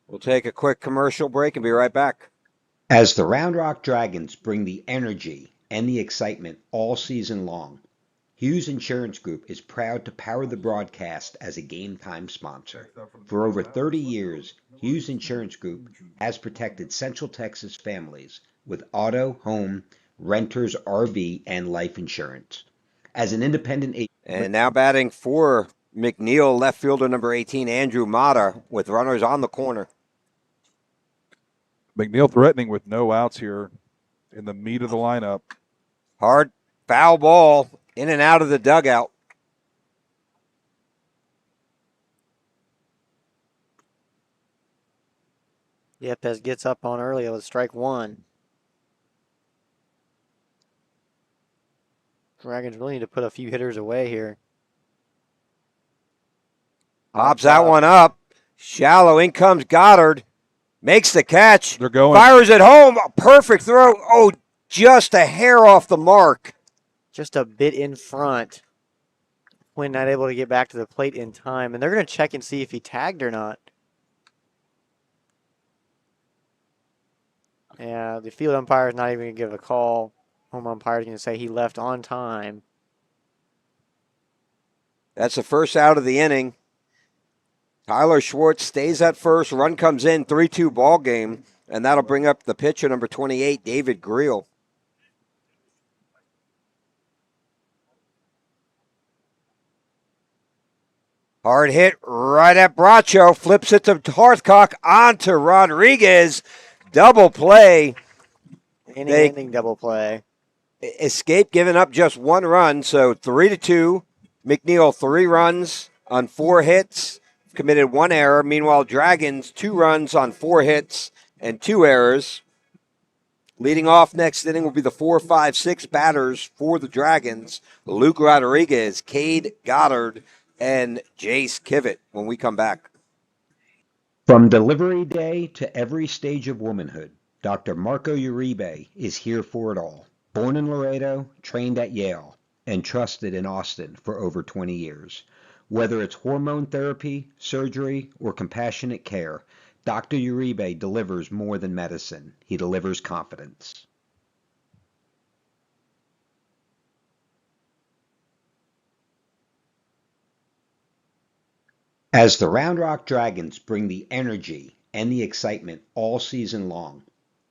We'll take a quick commercial break and be right back. As the Round Rock Dragons bring the energy and the excitement all season long, Hughes Insurance Group is proud to power the broadcast as a game time sponsor. For over 30 years, Hughes Insurance Group has protected Central Texas families with auto, home, renters, RV, and life insurance. As an independent agent. And now batting for McNeil, left fielder number 18, Andrew Mata, with runners on the corner. McNeil threatening with no outs here in the meat of the lineup. Hard foul ball in and out of the dugout. Yepes gets up on early with strike one. Dragons really need to put a few hitters away here. Pops that one up. Shallow. In comes Goddard. Makes the catch. They're going. Fires it home. A perfect throw. Oh, just a hair off the mark. Just a bit in front. Quinn not able to get back to the plate in time. And they're going to check and see if he tagged or not. Yeah, the field umpire is not even going to give a call. Home umpire is going to say he left on time. That's the first out of the inning. Tyler Schwartz stays at first. Run comes in, 3-2 ball game. And that'll bring up the pitcher, number 28, David Greel. Hard hit right at Bracho. Flips it to Hearthcock onto Rodriguez. Double play. Inning double play. Escape giving up just one run, so 3-2. McNeil 3 runs on 4 hits, committed 1 error. Meanwhile, Dragons 2 runs on 4 hits and 2 errors. Leading off next inning will be the 4, 5, 6 batters for the Dragons: Luke Rodriguez, Cade Goddard, and Jace Kivett when we come back. From delivery day to every stage of womanhood, Dr. Marco Uribe is here for it all. Born in Laredo, trained at Yale, and trusted in Austin for over 20 years. Whether it's hormone therapy, surgery, or compassionate care, Dr. Uribe delivers more than medicine. He delivers confidence. As the Round Rock Dragons bring the energy and the excitement all season long,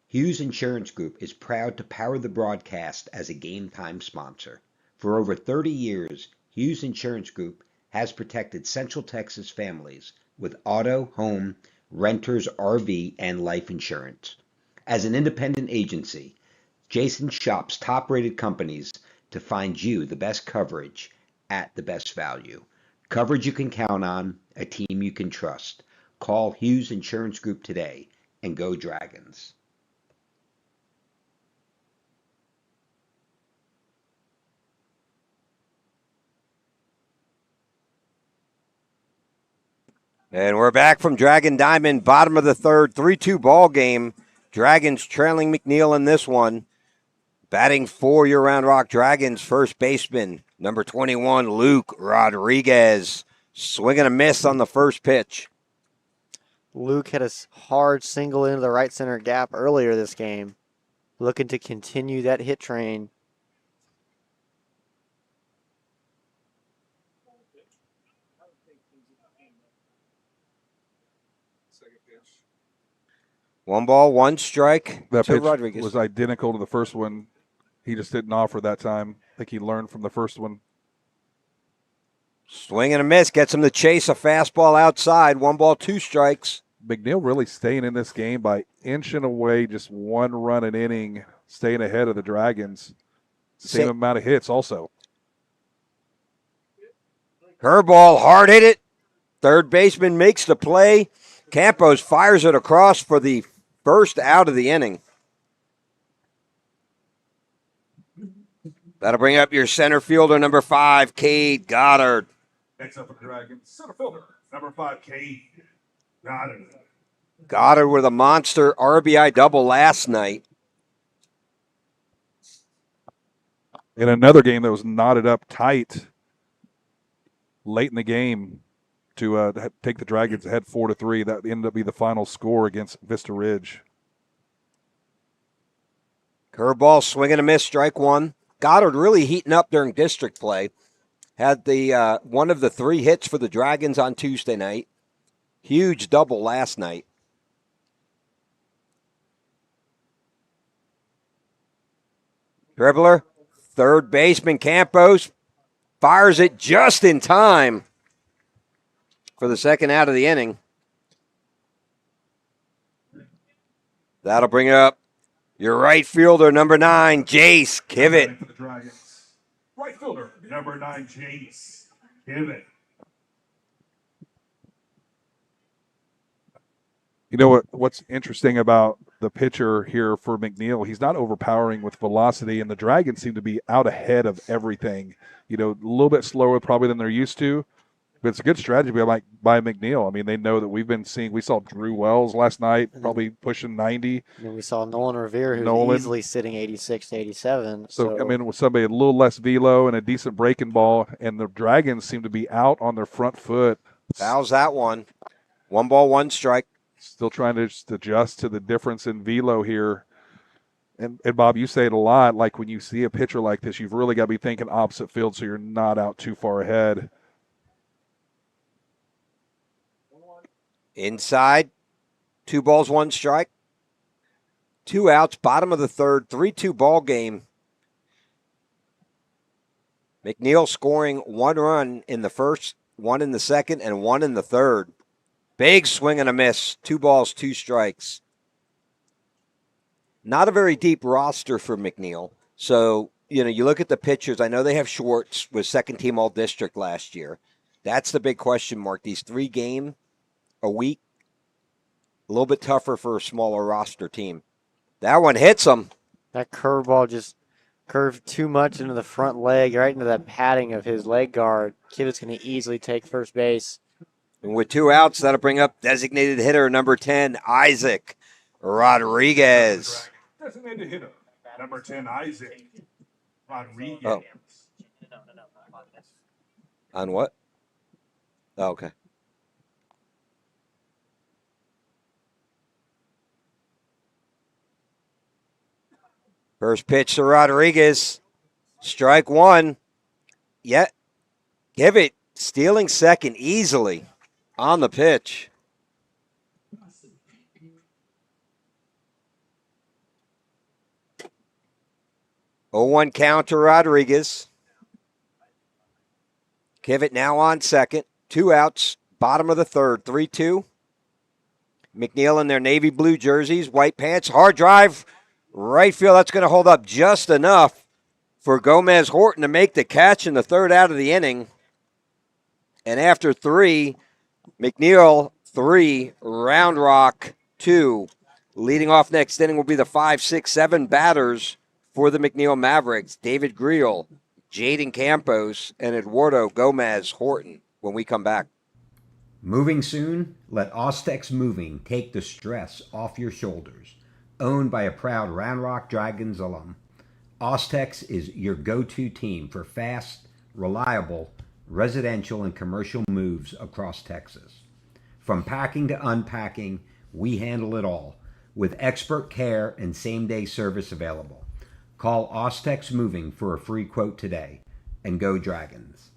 Hughes Insurance Group is proud to power the broadcast as a game time sponsor. For over 30 years, Hughes Insurance Group has protected Central Texas families with auto, home, renters, RV, and life insurance. As an independent agency, Jason shops top-rated companies to find you the best coverage at the best value. Coverage you can count on, a team you can trust. Call Hughes Insurance Group today and go Dragons. And we're back from Dragon Diamond, bottom of the third, 3-2 ball game. Dragons trailing McNeil in this one. Batting for your Round Rock Dragons, first baseman, number 21, Luke Rodriguez. Swing and a miss on the first pitch. Luke had a hard single into the right center gap earlier this game. Looking to continue that hit train. One ball, one strike That to pitch Rodriguez. was identical to the first one. He just didn't offer that time. I think he learned from the first one. Swing and a miss. Gets him to chase a fastball outside. 1 ball, 2 strikes. McNeil really staying in this game by inching away just 1 run an inning, staying ahead of the Dragons. Same Sa- amount of hits also. Hardball, hard hit it. Third baseman makes the play. Campos fires it across for the first out of the inning. That'll bring up your center fielder, number 5, Cade Goddard. Next up for the Dragons, center fielder, number 5, Cade Goddard. Goddard with a monster RBI double last night. In another game that was knotted up tight late in the game to take the Dragons ahead 4-3. That ended up being the final score against Vista Ridge. Curveball, swing and a miss, strike one. Goddard really heating up during district play. Had the one of the 3 hits for the Dragons on Tuesday night. Huge double last night. Dribbler, third baseman Campos fires it just in time for the second out of the inning. That'll bring up your right fielder, number 9, Jace Kivett. For the Dragons, right fielder, number 9, Jace Kivett. You know what's interesting about the pitcher here for McNeil? He's not overpowering with velocity, and the Dragons seem to be out ahead of everything. You know, a little bit slower probably than they're used to, but it's a good strategy by McNeil. I mean, they know that we saw Drew Wells last night, probably pushing 90. And then we saw Nolan Revere, who's Nolan. easily sitting 86 to 87. So come in with somebody a little less velo and a decent breaking ball, and the Dragons seem to be out on their front foot. Fouls that one. 1 ball, 1 strike. Still trying to just adjust to the difference in velo here. And Bob, you say it a lot, like when you see a pitcher like this, you've really got to be thinking opposite field so you're not out too far ahead. Inside, 2 balls, 1 strike. 2 outs, bottom of the third, 3-2 ball game. McNeil scoring 1 run in the first, 1 in the second, and 1 in the third. Big swing and a miss. 2 balls, 2 strikes. Not a very deep roster for McNeil. So, you look at the pitchers. I know they have Schwartz, was second team all district last year. That's the big question mark. These 3 games a week, a little bit tougher for a smaller roster team. That one hits him. That curveball just curved too much into the front leg, right into that padding of his leg guard. Kivett's going to easily take first base. And with 2 outs, that'll bring up designated hitter number 10, Isaac Rodriguez. Designated hitter, number 10, Isaac Rodriguez. Oh. On what? Oh, okay. First pitch to Rodriguez. Strike 1. Yet, give it. Stealing second easily on the pitch. Oh, 1 count to Rodriguez. Kivett now on second. 2 outs. Bottom of the third. 3-2. McNeil in their navy blue jerseys. White pants. Hard drive. Right field. That's going to hold up just enough for Gomez Horton to make the catch in the third out of the inning. And after 3, McNeil 3, Round Rock 2. Leading off next inning will be the 5, 6, 7 batters for the McNeil Mavericks. David Greel, Jaden Campos, and Eduardo Gomez Horton when we come back. Moving soon? Let Ostex Moving take the stress off your shoulders. Owned by a proud Round Rock Dragons alum, Ostex is your go-to team for fast, reliable, residential and commercial moves across Texas. From packing to unpacking, we handle it all with expert care and same-day service available. Call Ostex Moving for a free quote today, and go Dragons.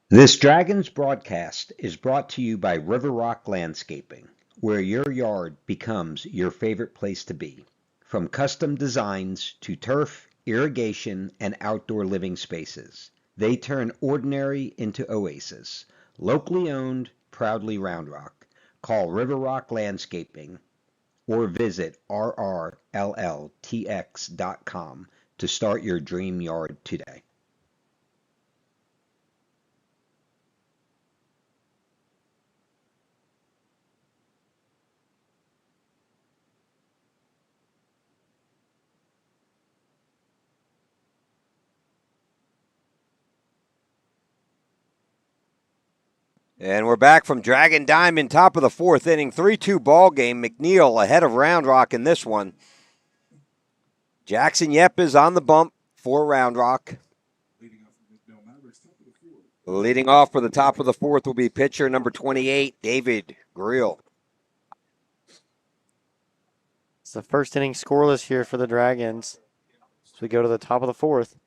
This Dragons broadcast is brought to you by River Rock Landscaping, where your yard becomes your favorite place to be. From custom designs to turf, irrigation, and outdoor living spaces, they turn ordinary into oasis. Locally owned, proudly Round Rock. Call River Rock Landscaping or visit rrlltx.com to start your dream yard today. And we're back from Dragon Diamond, top of the fourth inning, 3-2 ball game. McNeil ahead of Round Rock in this one. Jackson Yep is on the bump for Round Rock. Leading off for the top of the fourth will be pitcher number 28, David Grill. It's the first inning scoreless here for the Dragons. So we go to the top of the fourth.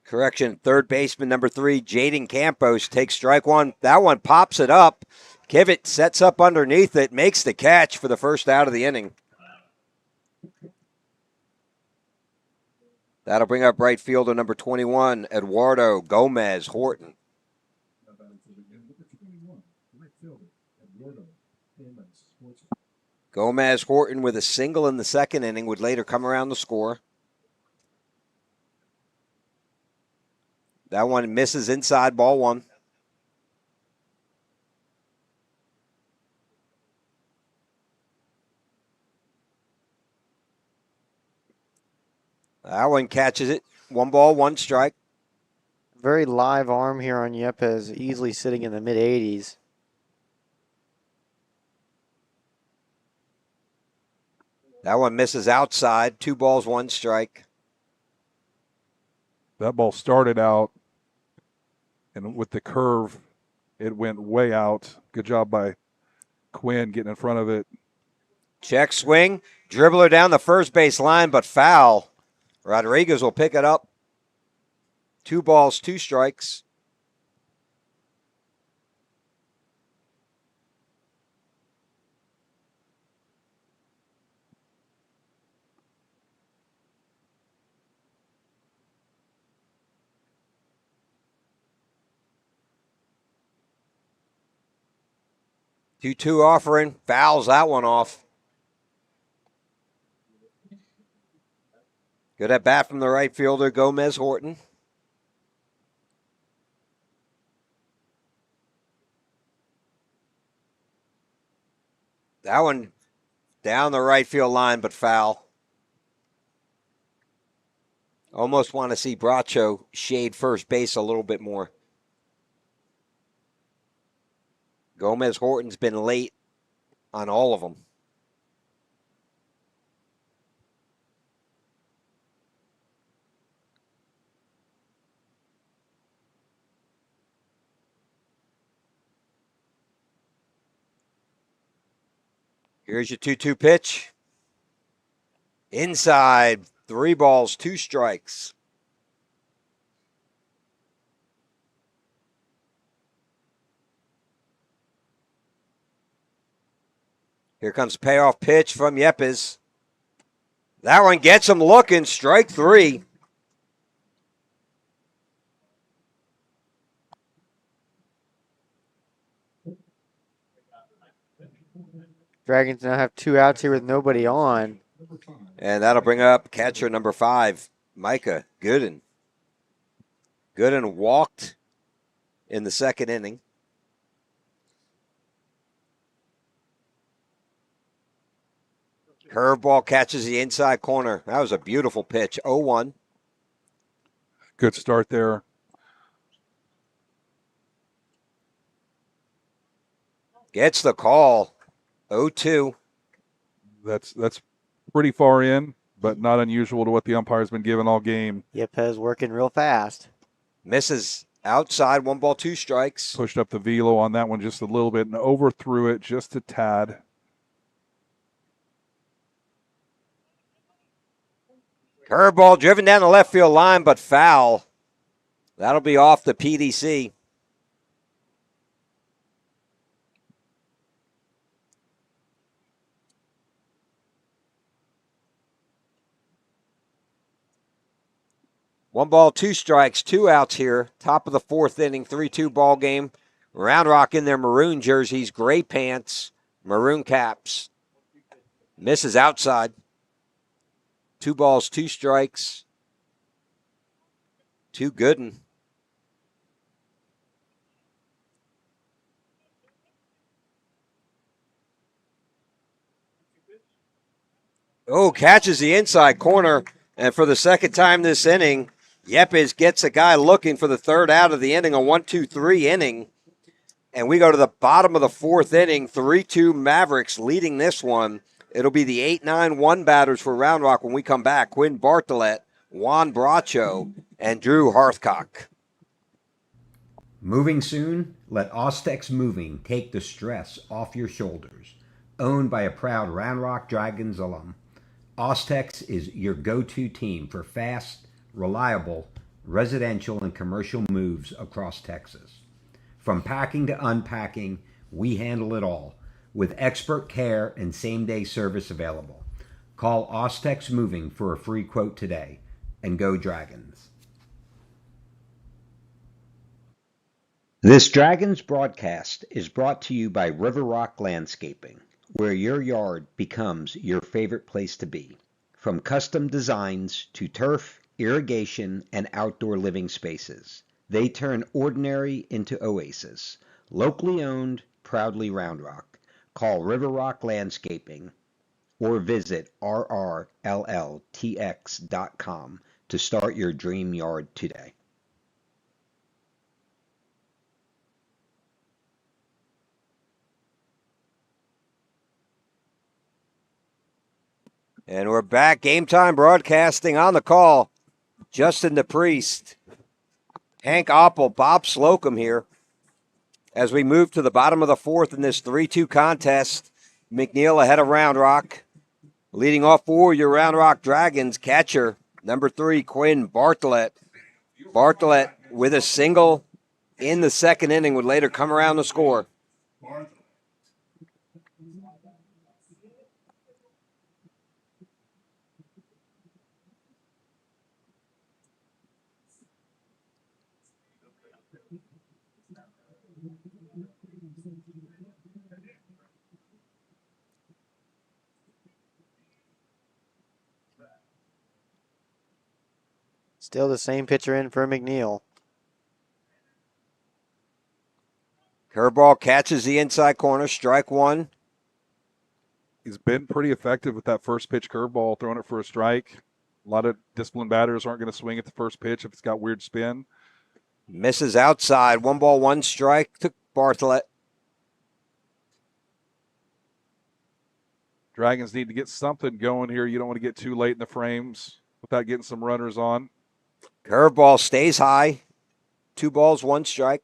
Correction, third baseman number 3, Jaden Campos takes strike one. That one pops it up. Kivett sets up underneath it, makes the catch for the first out of the inning. That'll bring up right fielder number 21, Eduardo Gomez Horton. Gomez Horton with a single in the second inning would later come around to score. That one misses inside, ball one. That one catches it. 1 ball, 1 strike. Very live arm here on Yepes, easily sitting in the mid-80s. That one misses outside. 2 balls, 1 strike. That ball started out, and with the curve, it went way out. Good job by Quinn getting in front of it. Check swing. Dribbler down the first base line, but foul. Rodriguez will pick it up. 2 balls, 2 strikes. Two offering, fouls that one off. Good at bat from the right fielder, Gomez Horton. That one down the right field line, but foul. Almost want to see Bracho shade first base a little bit more. Gomez Horton's been late on all of them. Here's your 2-2 pitch. Inside, 3 balls, 2 strikes. Here comes payoff pitch from Yepes. That one gets him looking, strike 3. Dragons now have 2 outs here with nobody on. And that'll bring up catcher number 5, Micah Gooden. Gooden walked in the second inning. Curveball catches the inside corner. That was a beautiful pitch. 0-1. Good start there. Gets the call. 0-2. That's pretty far in, but not unusual to what the umpire's been given all game. Yepes working real fast. Misses outside. 1 ball, 2 strikes. Pushed up the velo on that one just a little bit and overthrew it just a tad. Curveball driven down the left field line, but foul. That'll be off the PDC. 1 ball, 2 strikes, 2 outs here. Top of the 4th inning, 3-2 ball game. Round Rock in their maroon jerseys, gray pants, maroon caps. Misses outside. 2 balls, 2 strikes. 2 good 'un. Oh, catches the inside corner. And for the second time this inning, Yepes gets a guy looking for the 3rd out of the inning, a 1-2-3 inning. And we go to the bottom of the 4th inning, 3-2 Mavericks leading this one. It'll be the 8-9-1 batters for Round Rock when we come back. Quinn Bartlett, Juan Bracho, and Drew Hearthcock. Moving soon? Let Ostex Moving take the stress off your shoulders. Owned by a proud Round Rock Dragons alum, Ostex is your go-to team for fast, reliable, residential and commercial moves across Texas. From packing to unpacking, we handle it all, with expert care and same-day service available. Call Ostex Moving for a free quote today, and go Dragons. This Dragons broadcast is brought to you by River Rock Landscaping, where your yard becomes your favorite place to be. From custom designs to turf, irrigation, and outdoor living spaces, they turn ordinary into oasis. Locally owned, proudly Round Rock. Call River Rock Landscaping or visit rrlltx.com to start your dream yard today. And we're back. Game time broadcasting on the call. Justin DePriest, Hank Oppel, Bob Slocum here. As we move to the bottom of the 4th in this 3-2 contest, McNeil ahead of Round Rock. Leading off for your Round Rock Dragons, catcher, number 3, Quinn Bartlett. Bartlett with a single in the 2nd inning would later come around to score. Still the same pitcher in for McNeil. Curveball catches the inside corner, strike 1. He's been pretty effective with that first pitch curveball, throwing it for a strike. A lot of disciplined batters aren't going to swing at the first pitch if it's got weird spin. Misses outside. 1 ball, 1 strike to Bartlett. Dragons need to get something going here. You don't want to get too late in the frames without getting some runners on. Curveball stays high. 2 balls, 1 strike.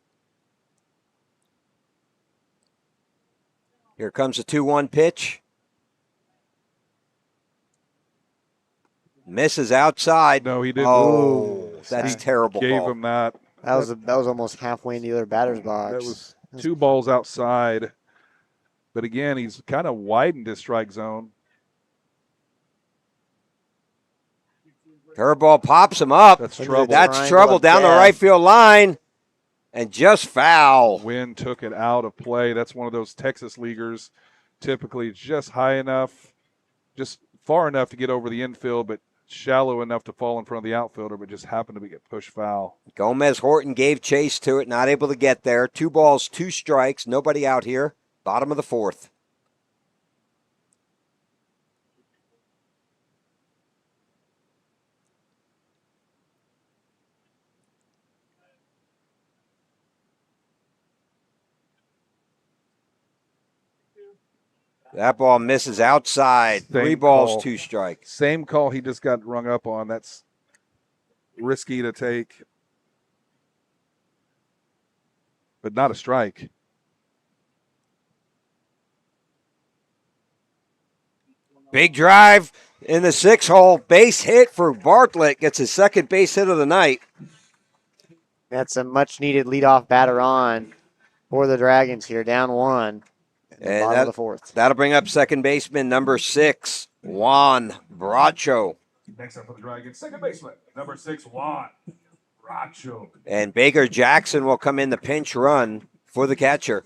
Here comes the 2-1 pitch. Misses outside. No, he didn't. Oh, that's terrible. Gave Ball. him that. That was almost halfway in the other batter's box. That was 2 balls outside. But again, he's kind of widened his strike zone. Curveball pops him up. That's trouble. That's trouble down the right field line. And just foul. Wind took it out of play. That's one of those Texas leaguers, typically just high enough, just far enough to get over the infield, but shallow enough to fall in front of the outfielder, but just happened to get pushed foul. Gomez Horton gave chase to it, not able to get there. 2 balls, 2 strikes, nobody out here. Bottom of the 4th. That ball misses outside. 3 balls, call. 2 strikes. Same call he just got rung up on. That's risky to take, but not a strike. Big drive in the 6-hole. Base hit for Bartlett. Gets his 2nd base hit of the night. That's a much-needed leadoff batter on for the Dragons here, down 1. And bottom of the 4th. That'll bring up second baseman number 6, Juan Bracho. Next up for the Dragons, second baseman, number 6, Juan Racho. And Baker Jackson will come in the pinch run for the catcher.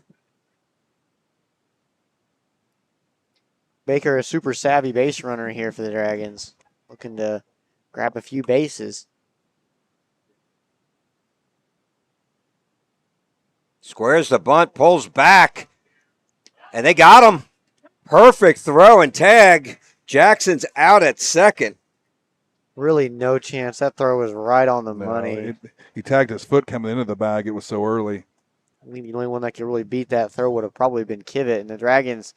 Baker, a super savvy base runner here for the Dragons, looking to grab a few bases. Squares the bunt, pulls back, and they got him. Perfect throw and tag. Jackson's out at second. Really no chance. That throw was right on the No, money. he tagged his foot coming into the bag. It was so early. I think the only one that could really beat that throw would have probably been Kivett, and the Dragons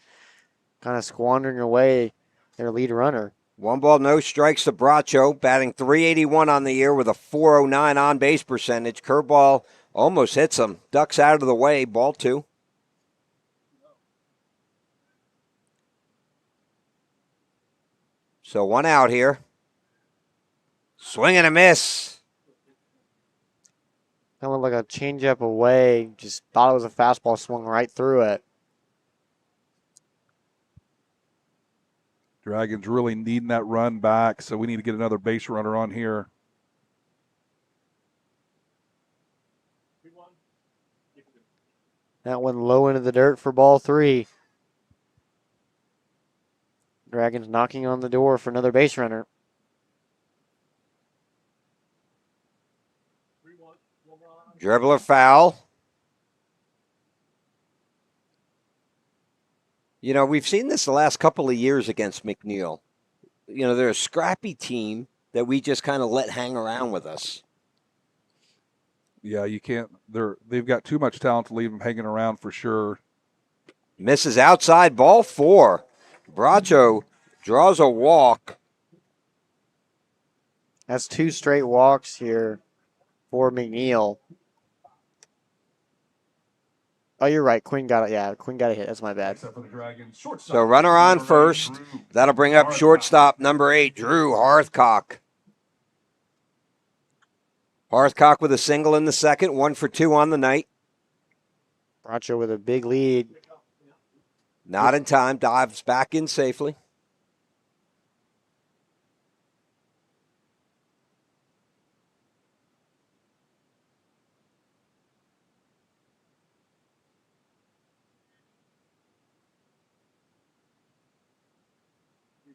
kind of squandering away their lead runner. 1 ball, no strikes to Bracho, batting .381 on the year with a .409 on base percentage. Curveball almost hits him. Ducks out of the way, ball 2. So 1 out here. Swing and a miss. Kind of like a changeup away. Just thought it was a fastball, swung right through it. Dragons really needing that run back, so we need to get another base runner on here. That one low into the dirt for ball 3. Dragons knocking on the door for another base runner. Dribbler foul. You know, we've seen this the last couple of years against McNeil. You know, they're a scrappy team that we just kind of let hang around with us. Yeah, you can't. They've got too much talent to leave them hanging around for sure. Misses outside, ball 4. Bracho draws a walk. That's 2 straight walks here for McNeil. Oh, you're right. Quinn got it. Yeah, Quinn got a hit. That's my bad. So runner on first. That'll bring up shortstop number 8, Drew Hearthcock. Hearthcock with a single in the second, 1 for 2 on the night. Bracho with a big lead. Not in time, dives back in safely.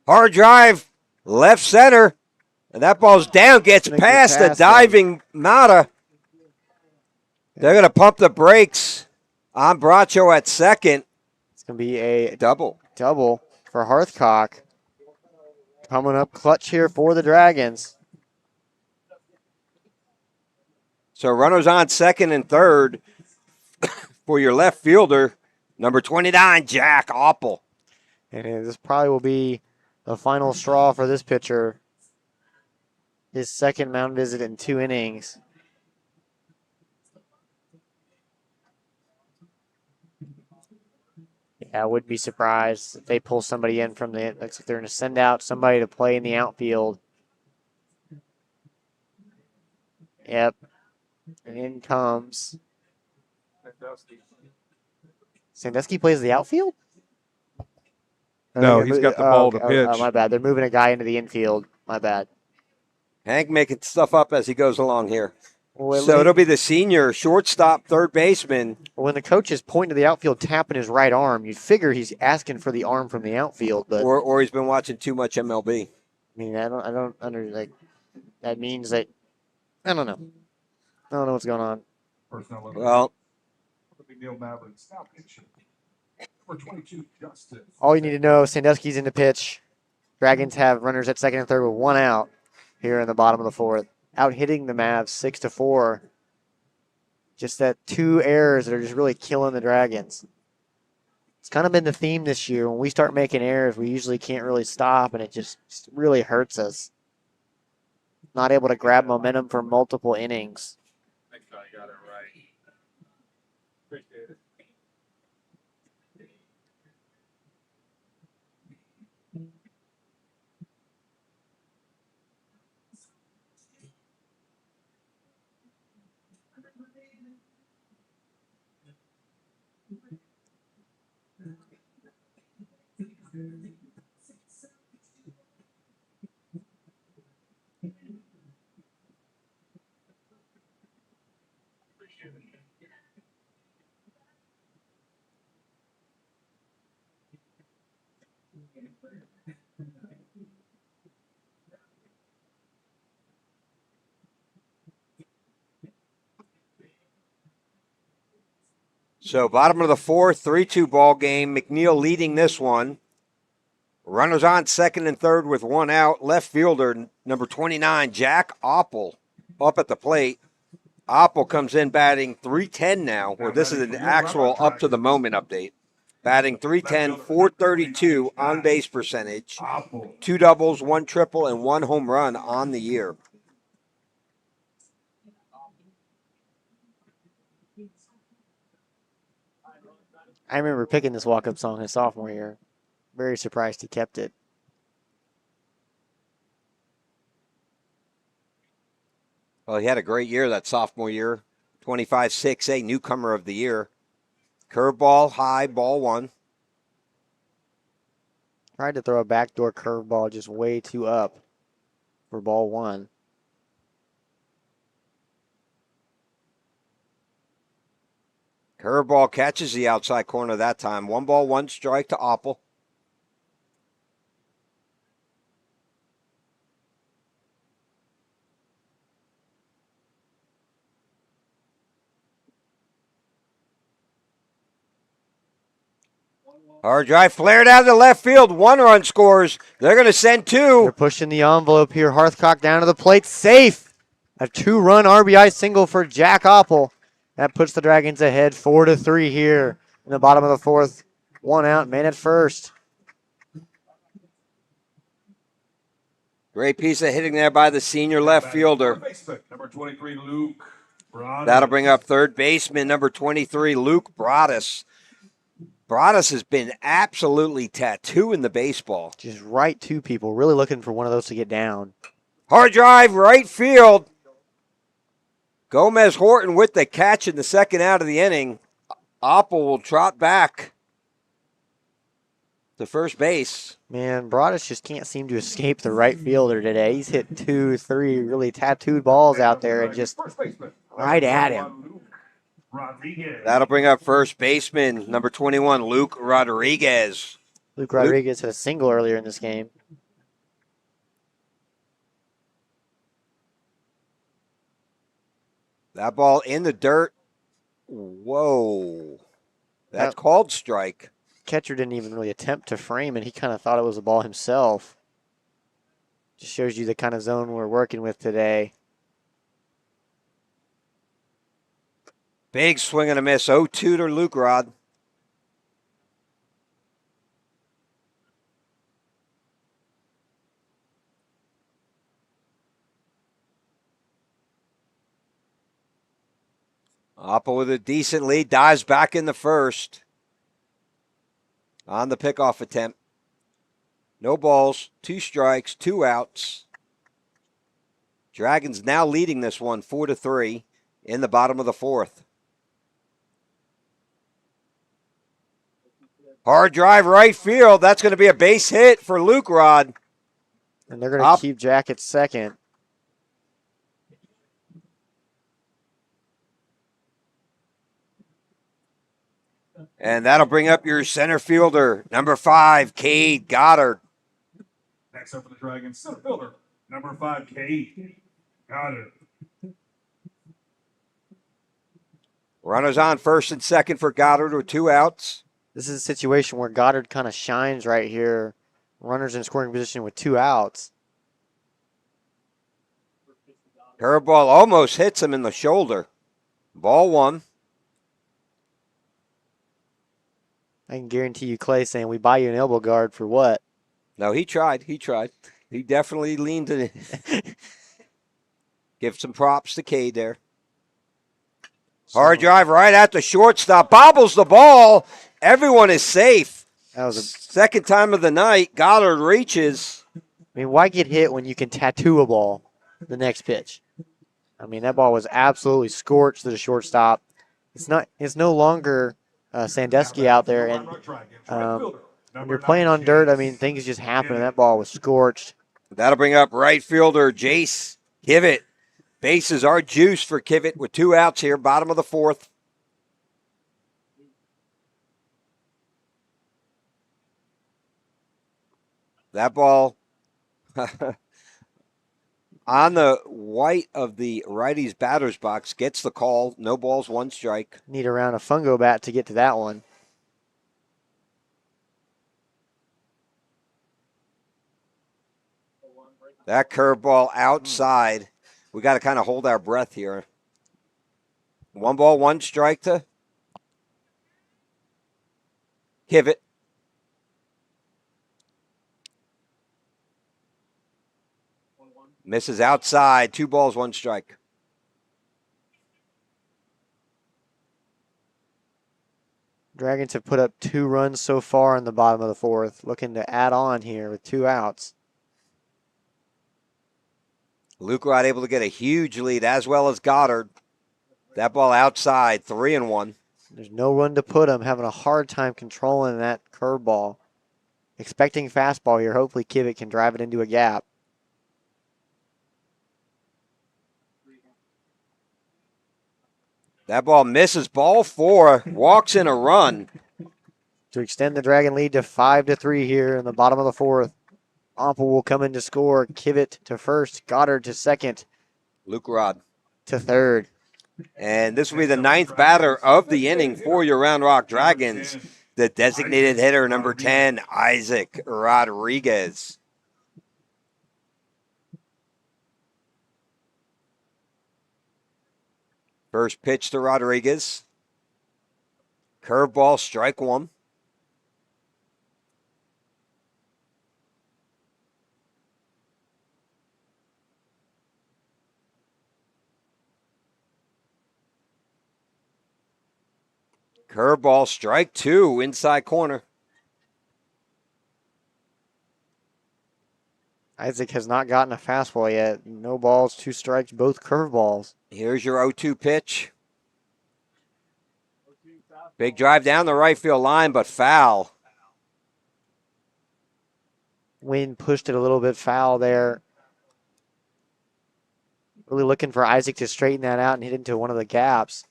Hard drive, left center. And that ball's down, gets past the diving Mata. They're going to pump the brakes on Bracho at second. It's going to be a double for Hearthcock. Coming up clutch here for the Dragons. So runners on second and third for your left fielder, number 29, Jack Oppel. And this probably will be the final straw for this pitcher. His second mound visit in 2 innings. Yeah, I wouldn't be surprised if they pull somebody in from the. Looks like they're going to send out somebody to play in the outfield. Yep. And in comes. Sandusky plays the outfield? No, he's got the ball to pitch. Oh, my bad. They're moving a guy into the infield. My bad. Hank making stuff up as he goes along here. Well, so it'll be the senior shortstop, third baseman. When the coach is pointing to the outfield, tapping his right arm, you'd figure he's asking for the arm from the outfield, but or he's been watching too much MLB. I mean, I don't under like that means that I don't know. I don't know what's going on. Well, all you need to know: Sandusky's in the pitch. Dragons have runners at second and third with 1 out here in the bottom of the 4th. Out hitting the Mavs 6-4. Just that 2 errors that are just really killing the Dragons. It's kind of been the theme this year. When we start making errors, we usually can't really stop, and it just really hurts us. Not able to grab momentum for multiple innings. Thanks, you got it right. Appreciate it. So bottom of the fourth, 3-2 ball game. McNeil leading this one. Runners on second and third with one out. Left fielder, number 29, Jack Oppel, up at the plate. Oppel comes in batting .310 now, where this is an actual up-to-the-moment update. Batting .310, .432 on-base percentage, 2 doubles, 1 triple, and 1 home run on the year. I remember picking this walk-up song his sophomore year. Very surprised he kept it. Well, he had a great year that sophomore year. 25-6A, newcomer of the year. Curveball, high, ball 1. Tried to throw a backdoor curveball just way too up for ball 1. Curveball catches the outside corner that time. 1 ball, 1 strike to Oppel. Hard drive flared out to left field. 1 run scores. They're going to send 2. They're pushing the envelope here. Hearthcock down to the plate. Safe. A 2-run RBI single for Jack Oppel. That puts the Dragons ahead 4-3 here in the bottom of the fourth. 1 out, man at first. Great piece of hitting there by the senior left fielder. Number 23, Luke Broadus. That'll bring up third baseman, number 23, Luke Broadus. Broadus has been absolutely tattooing the baseball. Just right to people. Really looking for one of those to get down. Hard drive, right field. Gomez Horton with the catch in the second out of the inning. Oppel will trot back to first base. Man, Broadus just can't seem to escape the right fielder today. He's hit 2, 3 really tattooed balls out there and just right at him. That'll bring up first baseman, number 21, Luke Rodriguez. Luke Rodriguez had a single earlier in this game. That ball in the dirt. Whoa. That's called strike. Catcher didn't even really attempt to frame it. He kind of thought it was a ball himself. Just shows you the kind of zone we're working with today. Big swing and a miss. 0-2 to Luke Rod. Oppel with a decent lead. Dives back in the first. On the pickoff attempt. No balls. 2 strikes. 2 outs. Dragons now leading this one 4-3 in the bottom of the fourth. Hard drive right field. That's going to be a base hit for Luke Rod. And they're going to keep Jack at second. And that'll bring up your center fielder, number 5, Cade Goddard. Next up for the Dragons, center fielder, number 5, Cade Goddard. Runners on first and second for Goddard with 2 outs. This is a situation where Goddard kind of shines right here. Runners in scoring position with 2 outs. Curveball almost hits him in the shoulder. Ball 1. I can guarantee you Clay saying, we buy you an elbow guard for what? No, he tried. He definitely leaned in. Give some props to Cade there. Hard drive right at the shortstop. Bobbles the ball. Everyone is safe. That was a second time of the night. Goddard reaches. I mean, why get hit when you can tattoo a ball the next pitch? I mean, that ball was absolutely scorched to the shortstop. It's no longer Sandusky out there, and when you're playing on dirt, I mean, things just happen, and that ball was scorched. That'll bring up right fielder Jace Hibbett. Bases are juiced for Kivett with 2 outs here, bottom of the 4th. That ball on the white of the righty's batter's box gets the call. No balls, 1 strike. Need a round of fungo bat to get to that one. That curveball outside. We got to kind of hold our breath here. 1 ball, 1 strike to Kivett. Misses outside. 2 balls, 1 strike. Dragons have put up 2 runs so far in the bottom of the 4th. Looking to add on here with 2 outs. Luke Rod able to get a huge lead, as well as Goddard. That ball outside, 3-1. There's no run to put him. Having a hard time controlling that curveball. Expecting fastball here. Hopefully Kivett can drive it into a gap. That ball misses. Ball 4. Walks in a run. To extend the Dragon lead to 5-3 here in the bottom of the 4th. Ample will come in to score. Kivett to first. Goddard to second. Luke Rod to third. And this will be the 9th batter of the inning for your Round Rock Dragons. The designated hitter, number 10, Isaac Rodriguez. First pitch to Rodriguez. Curveball, strike 1. Curveball, strike 2, inside corner. Isaac has not gotten a fastball yet. No balls, 2 strikes, both curveballs. Here's your 0-2 pitch. Big drive down the right field line, but foul. Wind pushed it a little bit foul there. Really looking for Isaac to straighten that out and hit into one of the gaps.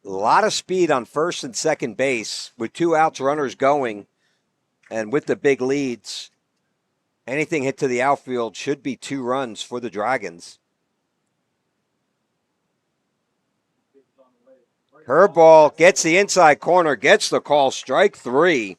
A lot of speed on first and second base with 2 outs, runners going. And with the big leads, anything hit to the outfield should be 2 runs for the Dragons. Curveball gets the inside corner, gets the call, strike 3.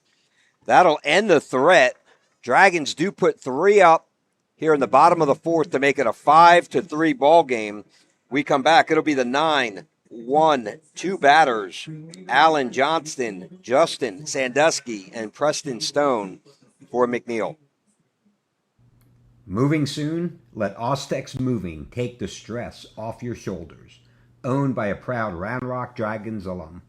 That'll end the threat. Dragons do put 3 up here in the bottom of the 4th to make it a 5-3 ball game. We come back, it'll be the 9-1, 2 batters, Alan Johnston, Justin Sandusky, and Preston Stone for McNeil. Moving soon? Let Ostex Moving take the stress off your shoulders. Owned by a proud Round Rock Dragons alum,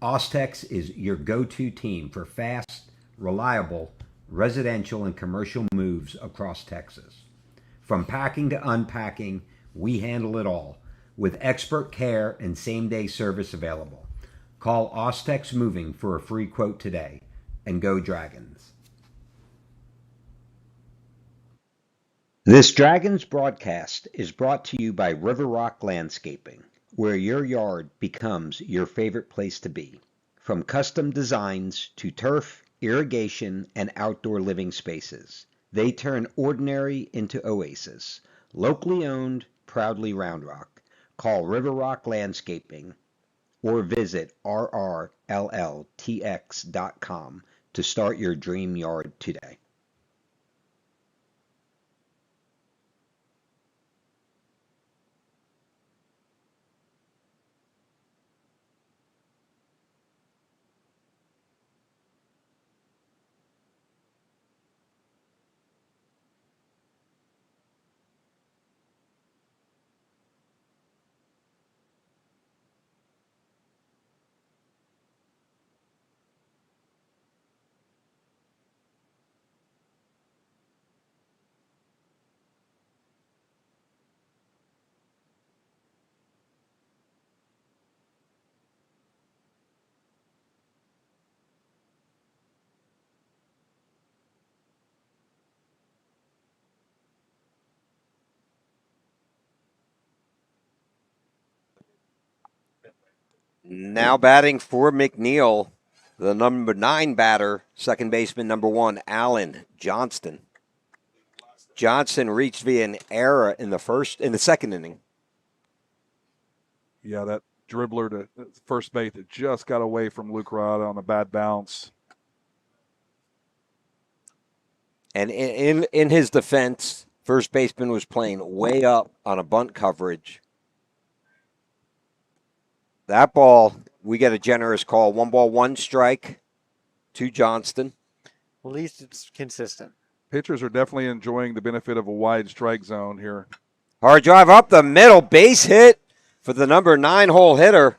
Ostex is your go-to team for fast, reliable, residential and commercial moves across Texas. From packing to unpacking, we handle it all, with expert care and same-day service available. Call Ostex Moving for a free quote today, and go Dragons. This Dragons broadcast is brought to you by River Rock Landscaping, where your yard becomes your favorite place to be. From custom designs to turf, irrigation, and outdoor living spaces, they turn ordinary into oasis. Locally owned, proudly Round Rock. Call River Rock Landscaping or visit rrlltx.com to start your dream yard today. Now batting for McNeil, the number 9 batter, second baseman number 1, Allen Johnston. Johnson reached via an error in the second inning. Yeah, that dribbler to first base that just got away from Luke Rod on a bad bounce. And in his defense, first baseman was playing way up on a bunt coverage. That ball, we get a generous call. 1 ball, 1 strike to Johnston. At least it's consistent. Pitchers are definitely enjoying the benefit of a wide strike zone here. Hard drive up the middle, base hit for the number 9 hole hitter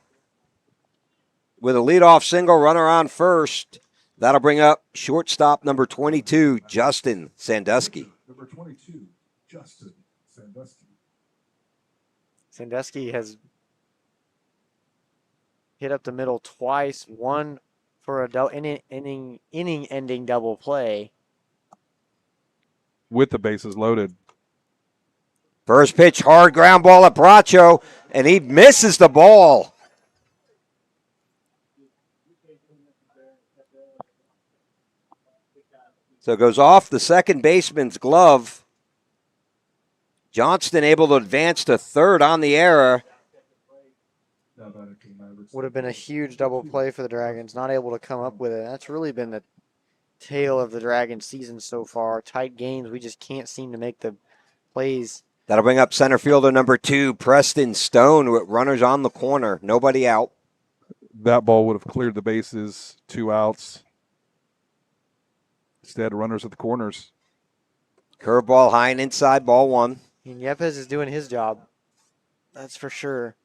with a leadoff single, runner on first. That'll bring up shortstop number 22, Justin Sandusky. Number 22, Justin Sandusky. Sandusky has hit up the middle twice, one for a inning-ending double play. With the bases loaded. First pitch, hard ground ball at Bracho, and he misses the ball. So it goes off the second baseman's glove. Johnston able to advance to third on the error. Would have been a huge double play for the Dragons, not able to come up with it. That's really been the tale of the Dragons season so far. Tight games, we just can't seem to make the plays. That'll bring up center fielder number 2, Preston Stone, with runners on the corner, nobody out. That ball would have cleared the bases, 2 outs. Instead, runners at the corners. Curveball high and inside, ball 1. And Yepes is doing his job. That's for sure.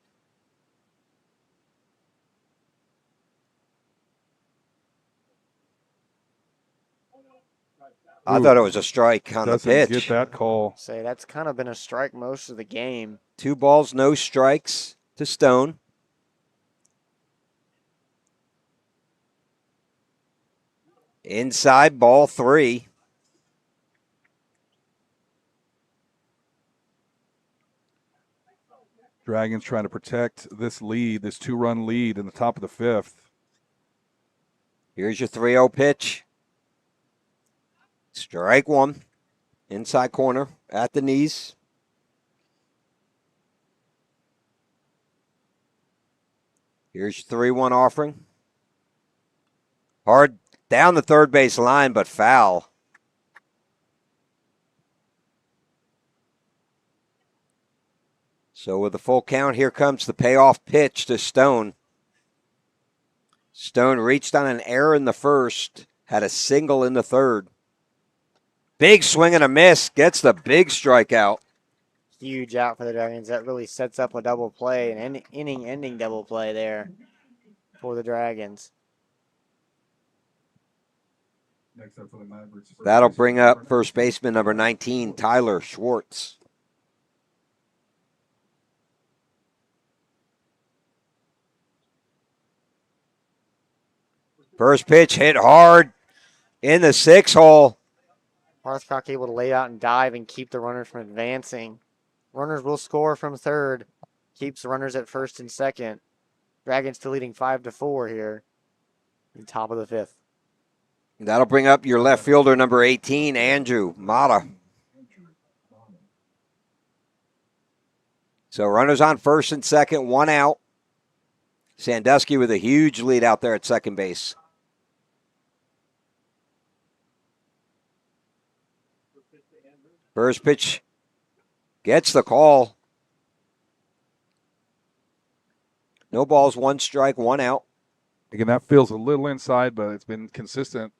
I thought it was a strike on the pitch. Get that call. Say that's kind of been a strike most of the game. 2 balls, no strikes to Stone. Inside, ball 3. Dragons trying to protect this lead, this 2-run lead in the top of the 5th. Here's your 3-0 pitch. Strike 1. Inside corner at the knees. Here's your 3-1 offering. Hard down the third base line, but foul. So with the full count, here comes the payoff pitch to Stone. Stone reached on an error in the first, had a single in the third. Big swing and a miss, gets the big strikeout. Huge out for the Dragons. That really sets up a double play, an inning-ending double play there for the Dragons. That'll bring up first baseman number 19, Tyler Schwartz. First pitch hit hard in the 6 hole. Hearthcock able to lay out and dive and keep the runners from advancing. Runners will score from third. Keeps the runners at first and second. Dragons still leading 5-4 here in top of the 5th. That'll bring up your left fielder number 18, Andrew Mata. So runners on first and second, 1 out. Sandusky with a huge lead out there at second base. First pitch gets the call. No balls, 1 strike, 1 out. Again, that feels a little inside, but it's been consistent.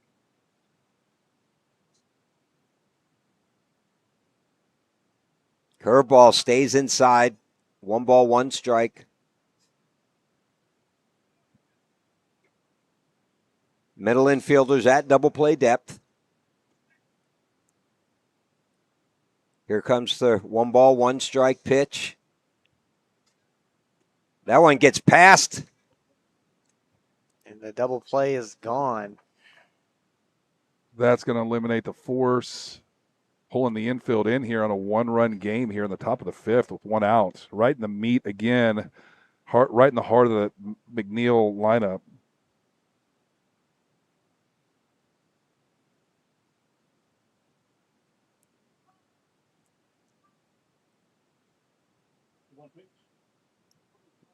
Curveball stays inside. 1 ball, 1 strike. Middle infielders at double play depth. Here comes the 1 ball, 1 strike pitch. That one gets past. And the double play is gone. That's going to eliminate the force. Pulling the infield in here on a 1-run game here in the top of the 5th with 1 out. Right in the meat again. right in the heart of the McNeil lineup.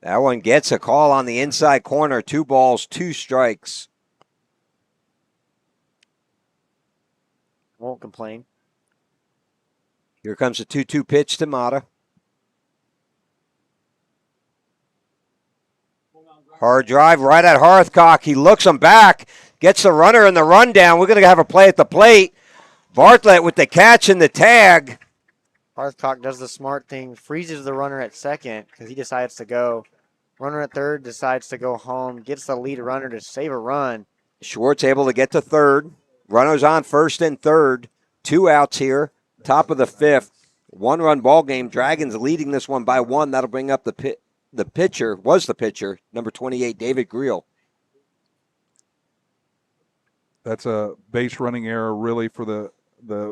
That one gets a call on the inside corner. 2 balls, 2 strikes. Won't complain. Here comes a 2-2 pitch to Mata. Hard drive right at Hearthcock. He looks him back, gets the runner in the rundown. We're going to have a play at the plate. Bartlett with the catch and the tag. Hearthcock does the smart thing, freezes the runner at second because he decides to go. Runner at third decides to go home, gets the lead runner to save a run. Schwartz able to get to third. Runners on first and third. 2 outs here. Top of the 5th. 1-run ball game. Dragons leading this one by 1. That'll bring up the pitcher, number 28, David Greel. That's a base running error really for the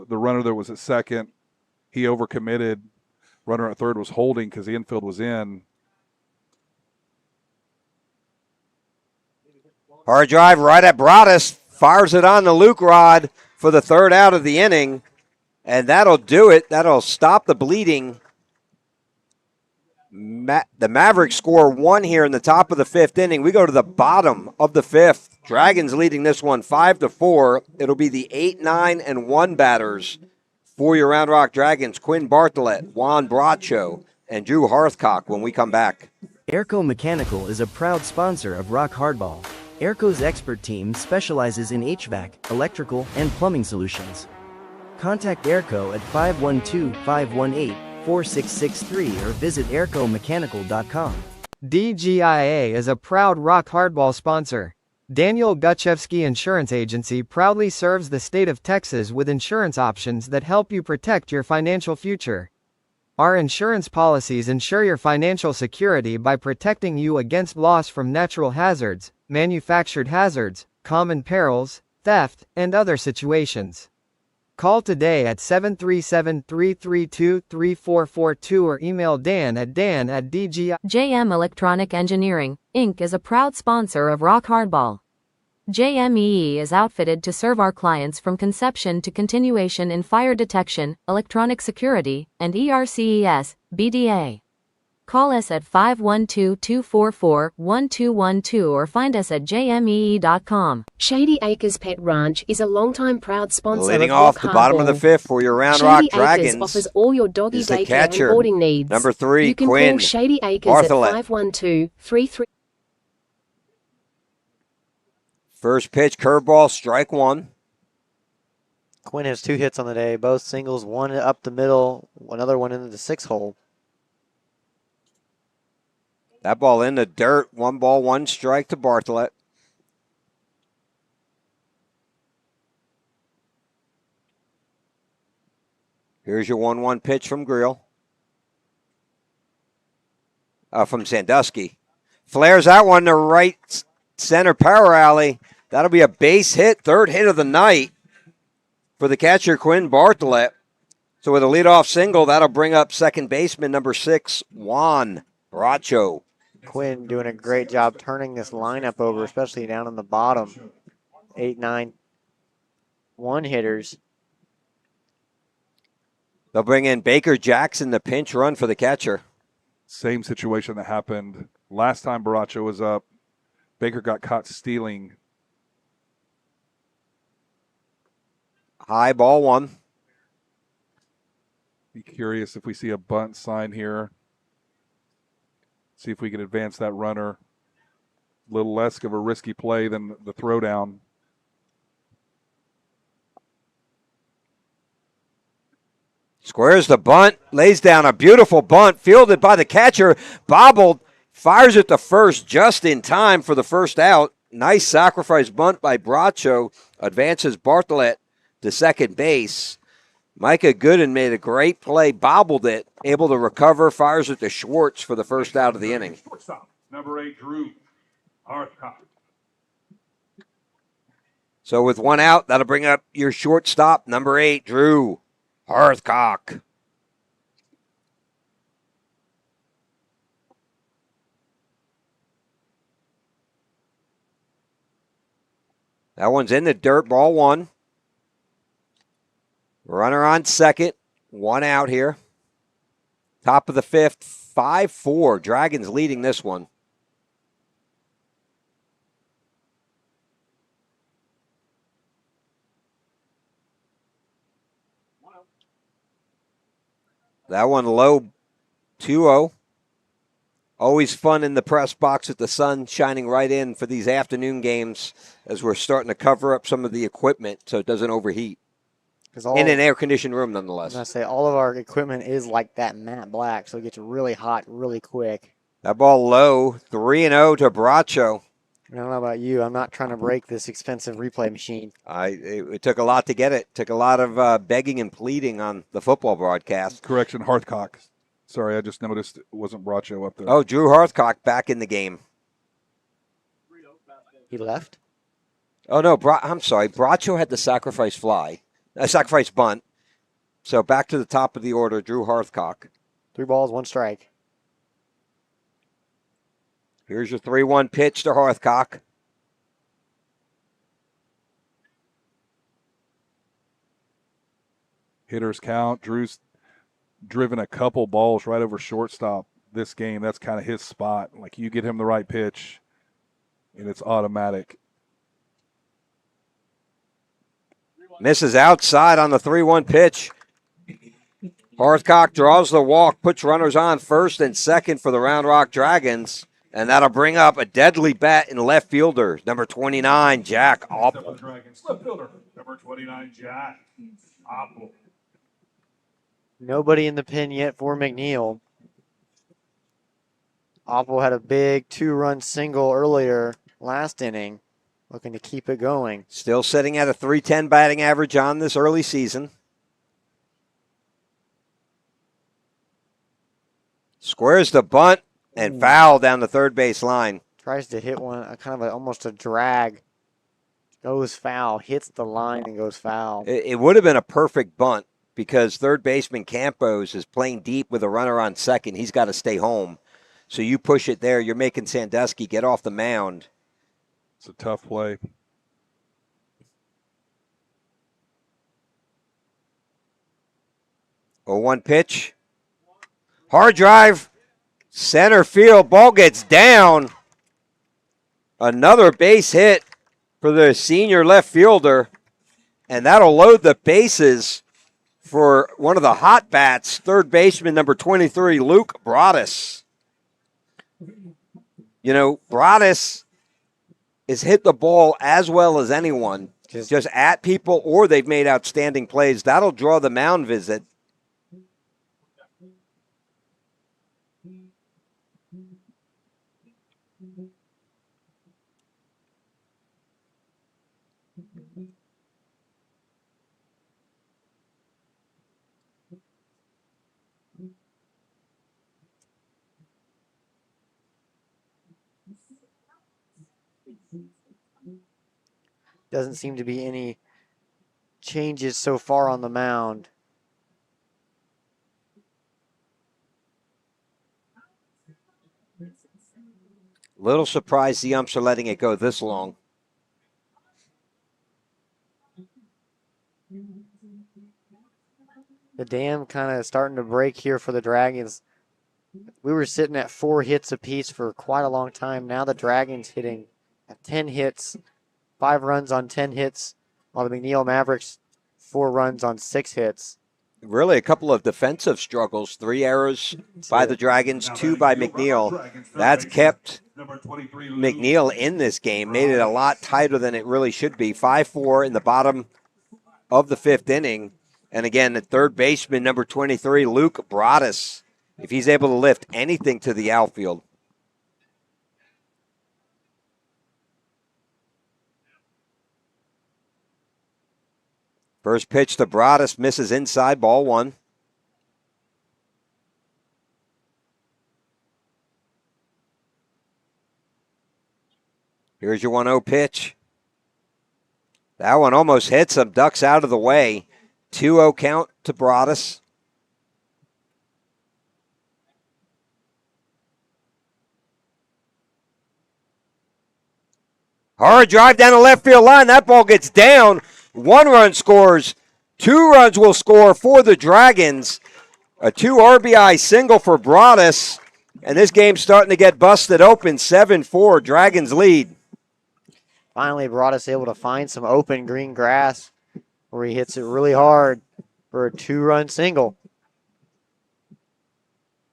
runner that was at second. He overcommitted. Runner at third was holding because the infield was in. Hard drive right at Broadus. Fires it on the Luke Rod for the 3rd out of the inning. And that'll do it. That'll stop the bleeding. The Mavericks score 1 here in the top of the 5th inning. We go to the bottom of the 5th. Dragons leading this one 5-4. It'll be the 8, 9, and 1 batters for your Round Rock Dragons. Quinn Bartlett, Juan Bracho, and Drew Hearthcock when we come back. Airco Mechanical is a proud sponsor of Rock Hardball. Airco's expert team specializes in HVAC, electrical, and plumbing solutions. Contact Airco at 512-518-4663 or visit aircomechanical.com. DGIA is a proud Rock Hardball sponsor. Daniel Gutchevsky Insurance Agency proudly serves the state of Texas with insurance options that help you protect your financial future. Our insurance policies ensure your financial security by protecting you against loss from natural hazards, manufactured hazards, common perils, theft, and other situations. Call today at 737-332-3442 or email dan@dgi. JM Electronic Engineering, Inc. is a proud sponsor of Rock Hardball. JMEE is outfitted to serve our clients from conception to continuation in fire detection, electronic security, and ERCES, BDA. Call us at 512-244-1212 or find us at jmee.com. Shady Acres Pet Ranch is a longtime proud sponsor Leading of off Rock the bottom of the Hardball. 5th for your Round Shady Rock Acres Dragons offers all your doggy is the daycare catcher, and boarding needs. number 3, You can Quinn call Shady Acres Bartlett. at 512-33. First pitch, curveball, strike 1. Quinn has 2 hits on the day, both singles, one up the middle, another one into the 6 hole. That ball in the dirt. 1 ball, 1 strike to Bartlett. Here's your 1-1 pitch from Greel. From Sandusky. Flares that one to right center power alley. That'll be a base hit, 3rd hit of the night for the catcher, Quinn Bartlett. So with a leadoff single, that'll bring up second baseman number 6, Juan Bracho. Quinn doing a great job turning this lineup over, especially down in the bottom. 8, 9, 1 hitters. They'll bring in Baker Jackson, the pinch run for the catcher. Same situation that happened last time Baracho was up. Baker got caught stealing. High ball 1. Be curious if we see a bunt sign here. See if we can advance that runner. A little less of a risky play than the throwdown. Squares the bunt, lays down a beautiful bunt, fielded by the catcher, bobbled, fires it to first just in time for the first out. Nice sacrifice bunt by Bracho, advances Bartlett to second base. Micah Gooden made a great play, bobbled it, able to recover, fires it to Schwartz for the first out of the inning. Shortstop, number 8, Drew Hearthcock. So with 1 out, that'll bring up your shortstop, number 8, Drew Hearthcock. That one's in the dirt, ball one. Runner on second, one out here. Top of the fifth, 5-4. Dragons leading this one. That one low, 2-0. Always fun in the press box with the sun shining right in for these afternoon games as we're starting to cover up some of the equipment so it doesn't overheat. In an air-conditioned room, nonetheless. I was gonna say, all of our equipment is like that matte black, so it gets really hot really quick. That ball low, 3-0 to Bracho. I don't know about you. I'm not trying to break this expensive replay machine. It took a lot to get it. Took a lot of begging and pleading on the football broadcast. Correction, Hearthcock. Sorry, I just noticed it wasn't Bracho up there. Oh, Drew Hearthcock back in the game. He left? Oh, no, I'm sorry. Bracho had the sacrifice sacrifice bunt. So back to the top of the order, Drew Hearthcock. 3 balls, 1 strike. Here's your 3-1 pitch to Hearthcock. Hitters count. Drew's driven a couple balls right over shortstop this game. That's kind of his spot. Like, you get him the right pitch, and it's automatic. Misses outside on the 3-1 pitch. Hearthcock draws the walk, puts runners on first and second for the Round Rock Dragons. And that'll bring up a deadly bat in left fielder, number 29, Jack Apple. Left fielder, number 29, Jack Apple. Nobody in the pen yet for McNeil. Apple had a big 2-run single earlier last inning, looking to keep it going. Still sitting at a .310 batting average on this early season. Squares the bunt. And foul down the third base line. Tries to hit one, kind of almost a drag. Goes foul, hits the line and goes foul. It would have been a perfect bunt because third baseman Campos is playing deep with a runner on second. He's got to stay home. So you push it there. You're making Sandusky get off the mound. It's a tough play. Oh, 1 pitch. Hard drive. Center field, ball gets down. Another base hit for the senior left fielder. And that'll load the bases for one of the hot bats, third baseman number 23, Luke Broadus. You know, Broadus has hit the ball as well as anyone, just at people, or they've made outstanding plays. That'll draw the mound visit. Doesn't seem to be any changes so far on the mound. Little surprised the umps are letting it go this long. The dam kind of starting to break here for the Dragons. We were sitting at 4 hits apiece for quite a long time. Now the Dragons hitting at 10 hits, 5 runs on 10 hits, while the McNeil Mavericks 4 runs on 6 hits. Really a couple of defensive struggles. 3 errors by the Dragons, 2 by McNeil. That's kept McNeil in this game, made it a lot tighter than it really should be. 5-4 in the bottom of the 5th inning. And again, the third baseman, number 23, Luke Broadus, if he's able to lift anything to the outfield. First pitch to Broadus, misses inside, ball 1. Here's your 1-0 pitch. That one almost hits him, ducks out of the way. 2-0 count to Broadus. Hard drive down the left field line. That ball gets down. 1 run scores. 2 runs will score for the Dragons. A 2 RBI single for Broadus. And this game's starting to get busted open. 7-4. Dragons lead. Finally brought us able to find some open green grass where he hits it really hard for a 2-run single.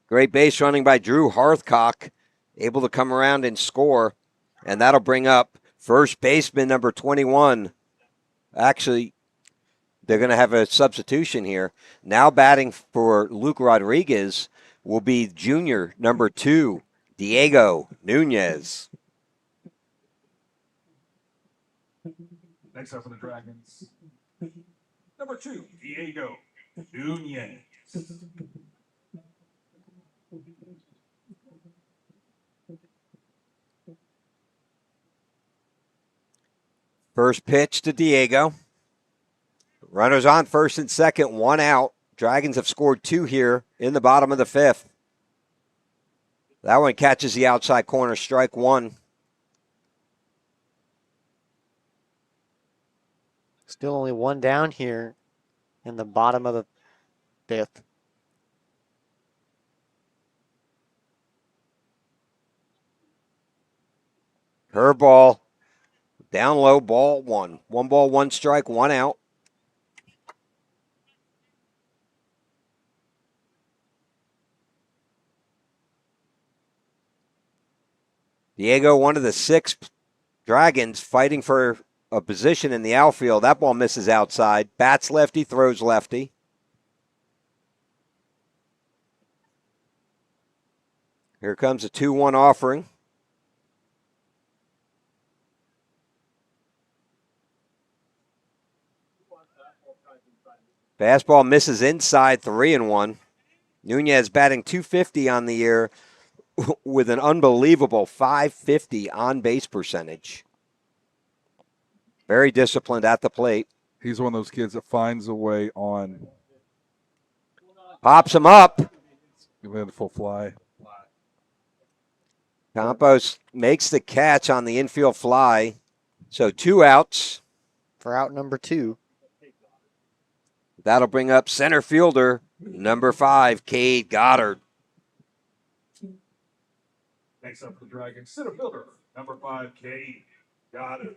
Great base running by Drew Hearthcock. Able to come around and score. And that'll bring up first baseman number 21. Actually, they're going to have a substitution here. Now batting for Luke Rodriguez will be junior number 2, Diego Nunez. Next up for the Dragons, number 2, Diego Nunez. First pitch to Diego. Runners on first and second, 1 out. Dragons have scored 2 here in the bottom of the 5th. That one catches the outside corner, strike 1. Still only 1 down here in the bottom of the 5th. Curveball, down low, ball 1. 1 ball, 1 strike, 1 out. Diego, one of the 6 Dragons fighting for a position in the outfield. That ball misses outside. Bats lefty, throws lefty. Here comes a 2-1 offering. Fastball misses inside, 3-1. Nunez batting .250 on the year with an unbelievable .550 on base percentage. Very disciplined at the plate. He's one of those kids that finds a way on. Pops him up. Give him a full fly. Campos makes the catch on the infield fly. So 2 outs. For out number 2. That'll bring up center fielder number 5, Cade Goddard. Next up for the Dragons, center fielder, number 5, Cade Goddard.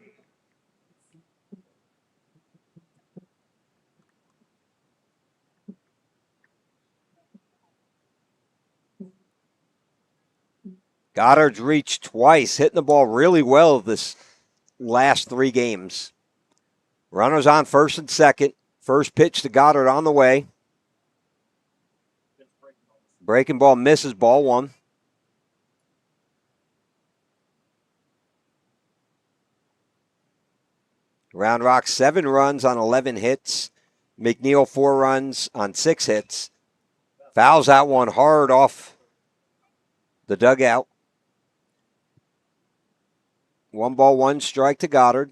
Goddard's reached twice, hitting the ball really well this last 3 games. Runners on first and second. First pitch to Goddard on the way. Breaking ball misses, ball 1. Round Rock 7 runs on 11 hits. McNeil 4 runs on 6 hits. Fouls that one hard off the dugout. 1 ball, 1 strike to Goddard.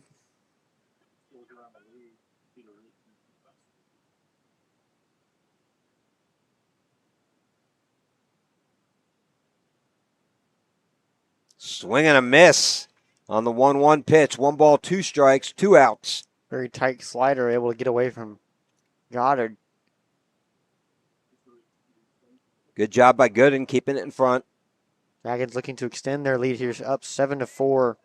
Swing and a miss on the 1-1 pitch. 1 ball, 2 strikes, 2 outs. Very tight slider, able to get away from Goddard. Good job by Gooden keeping it in front. Dragons looking to extend their lead here, up 7-4.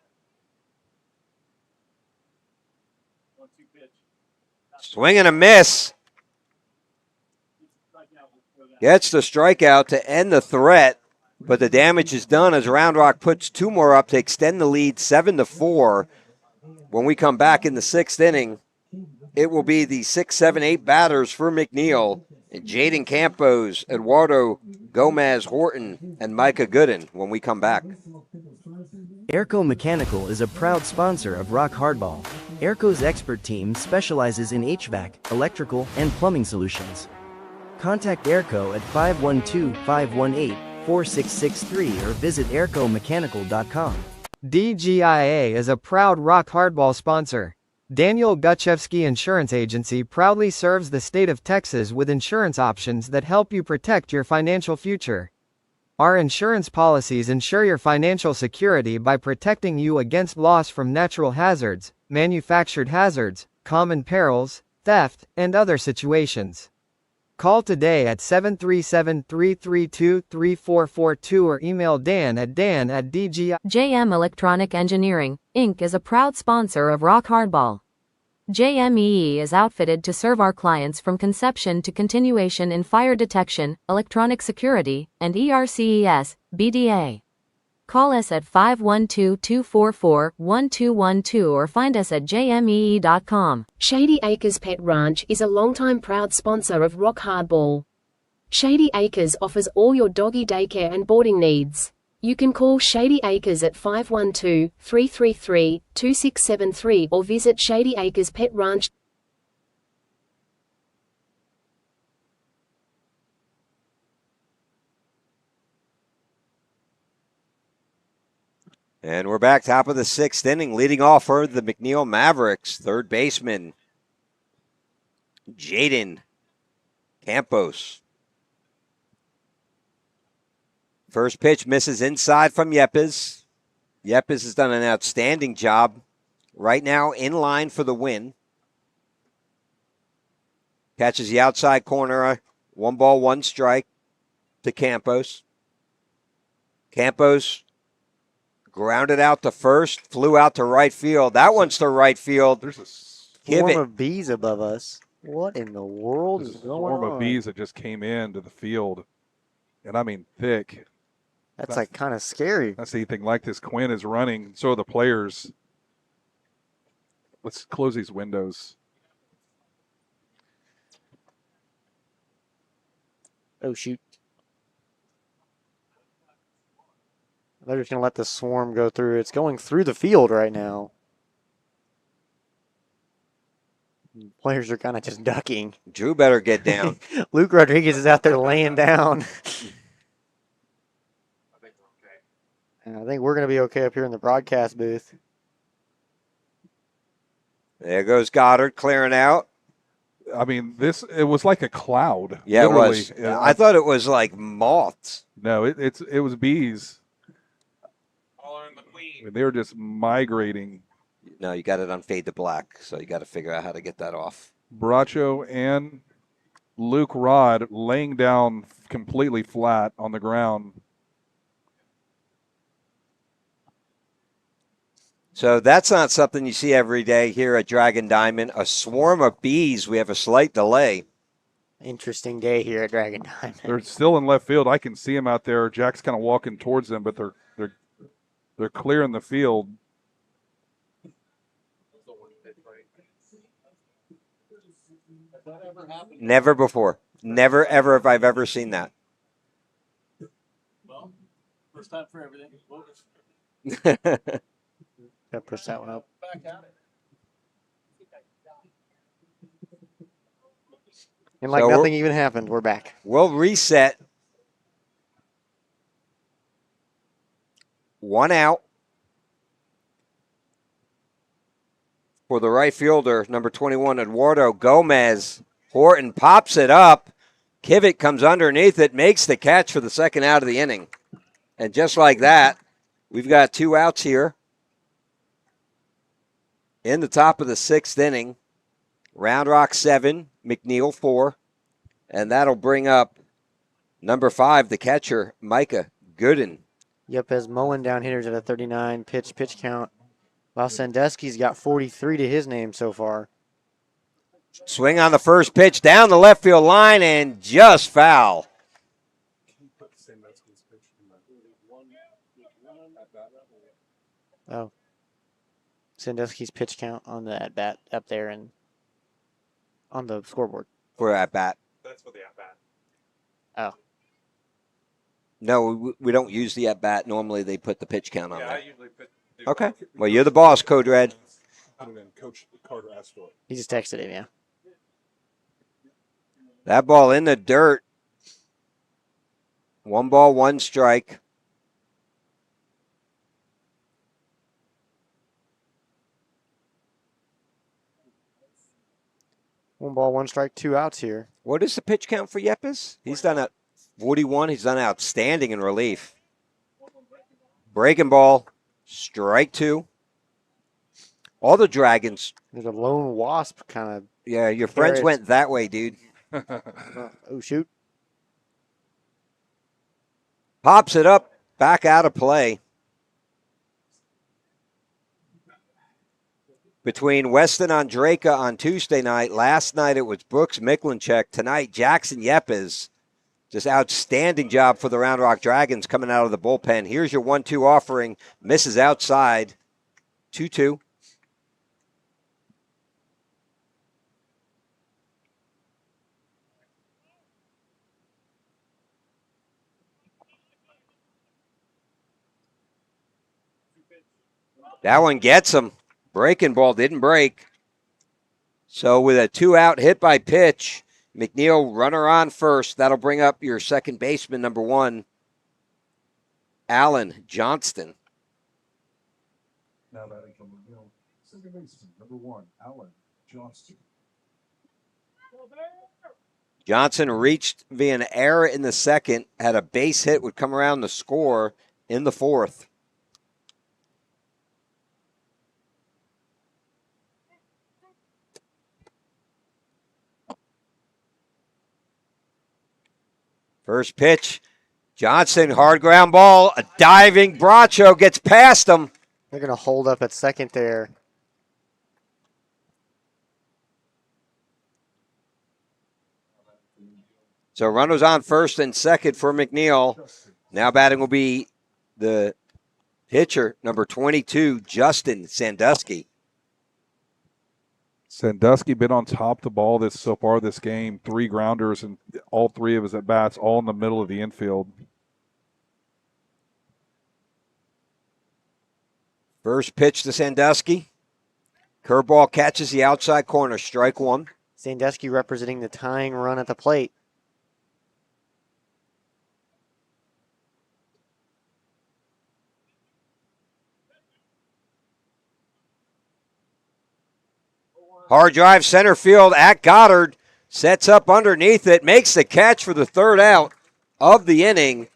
Swing and a miss. Gets the strikeout to end the threat, but the damage is done as Round Rock puts 2 more up to extend the lead 7-4. When we come back in the 6th inning, it will be the 6, 7, 8 batters for McNeil. And Jaden Campos, Eduardo Gomez Horton, and Micah Gooden when we come back. Airco Mechanical is a proud sponsor of Rock Hardball. Airco's expert team specializes in HVAC, electrical, and plumbing solutions. Contact Airco at 512-518-4663 or visit aircomechanical.com. DGIA is a proud Rock Hardball sponsor. Daniel Gutchevsky Insurance Agency proudly serves the state of Texas with insurance options that help you protect your financial future. Our insurance policies ensure your financial security by protecting you against loss from natural hazards, manufactured hazards, common perils, theft, and other situations. Call today at 737-332-3442 or email dan@dgi. JM Electronic Engineering, Inc. is a proud sponsor of Rock Hardball. JMEE is outfitted to serve our clients from conception to continuation in fire detection, electronic security, and ERCES, BDA. Call us at 512-244-1212 or find us at jmee.com. Shady Acres Pet Ranch is a longtime proud sponsor of Rock Hardball. Shady Acres offers all your doggy daycare and boarding needs. You can call Shady Acres at 512-333-2673 or visit Shady Acres Pet Ranch. And we're back, top of the 6th inning. Leading off for the McNeil Mavericks, third baseman, Jaden Campos. First pitch misses inside from Yepes. Yepes has done an outstanding job. Right now in line for the win. Catches the outside corner, 1 ball, 1 strike to Campos. Campos grounded out to first, flew out to right field. That one's to right field. There's a Swarm of bees above us. What in the world is going swarm on? of bees that just came into the field. And I mean thick. That's like kind of scary. That's anything like this. Quinn is running. So are the players. Let's close these windows. Oh, shoot. They're just going to let the swarm go through. It's going through the field right now. Players are kind of just ducking. Drew better get down. Luke Rodriguez is out there laying down. And I think we're going to be okay up here in the broadcast booth. There goes Goddard clearing out. I mean, it was like a cloud. Yeah, literally. it was. I thought it was like moths. No, it was bees. They were just migrating. No, you got it on fade to black, so you got to figure out how to get that off. Bracho and Luke Rod laying down completely flat on the ground. So that's not something you see every day here at Dragon Diamond. A swarm of bees. We have a slight delay. Interesting day here at Dragon Diamond. They're still in left field. I can see them out there. Jack's kind of walking towards them, but they're clearing the field. Never before. Never, ever have I ever seen that. Well, first time for everything. Gotta push that one up. Back at it. And like So nothing even happened, we're back. We'll reset. 1 out for the right fielder, number 21, Eduardo Gomez. Horton pops it up. Kivett comes underneath it, makes the catch for the second out of the inning. And just like that, we've got 2 outs here in the top of the 6th inning. Round Rock 7, McNeil 4. And that'll bring up number 5, the catcher, Micah Gooden. Yepes mowing down hitters at a 39 pitch count. While Sandusky's got 43 to his name so far. Swing on the first pitch down the left field line and just foul. Oh. Sandusky's pitch count on the at bat up there and on the scoreboard. For at bat. That's for the at bat. Oh. No, we don't use the at bat. Normally they put the pitch count on Yeah, I there. usually put. Okay. Well, you're the boss, Code Red. Coach Carter asked for it. He just texted him, yeah. That ball in the dirt. 1 ball, 1 strike. One ball, 1 strike, 2 outs here. What is the pitch count for Yepes? He's done it. 41. He's done outstanding in relief. Breaking ball, strike 2. All the Dragons. There's a lone wasp kind of. Yeah, your friends Carrots. went that way, dude. Oh, shoot. Pops it up, back out of play. Between Weston Andraka on Tuesday night, last night it was Brooks Miklinchek. Tonight, Jackson Yepes. Just outstanding job for the Round Rock Dragons coming out of the bullpen. Here's your 1-2 offering. Misses outside. 2-2. That one gets him. Breaking ball didn't break. So with a 2-out hit by pitch, McNeil runner on first. That'll bring up your second baseman, number 1, Alan Johnston. Now batting from McNeil, second baseman, number 1, Alan Johnston. Johnson reached via an error in the second, had a base hit, would come around to score in the 4th. First pitch, Johnson, hard ground ball, a diving Bracho gets past him. They're going to hold up at second there. So runners on first and second for McNeil. Now batting will be the pitcher, number 22, Justin Sandusky. Sandusky been on top of the ball so far this game. 3 grounders and all 3 of his at bats, all in the middle of the infield. First pitch to Sandusky. Curveball catches the outside corner, strike 1. Sandusky representing the tying run at the plate. Hard drive center field at Goddard. Sets up underneath it. Makes the catch for the 3rd out of the inning.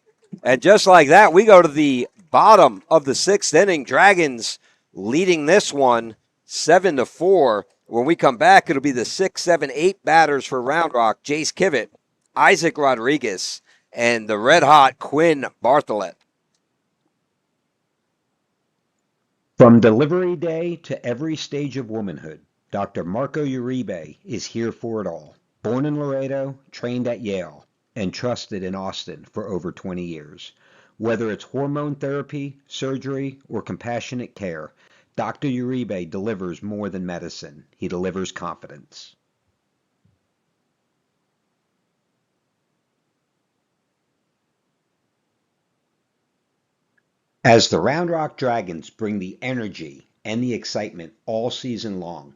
And just like that, we go to the bottom of the 6th inning. Dragons leading this one 7-4. When we come back, it'll be the 6, 7, 8 batters for Round Rock. Jace Kivett, Isaac Rodriguez, and the red-hot Quinn Bartholet. From delivery day to every stage of womanhood, Dr. Marco Uribe is here for it all. Born in Laredo, trained at Yale, and trusted in Austin for over 20 years. Whether it's hormone therapy, surgery, or compassionate care, Dr. Uribe delivers more than medicine. He delivers confidence. As the Round Rock Dragons bring the energy and the excitement all season long,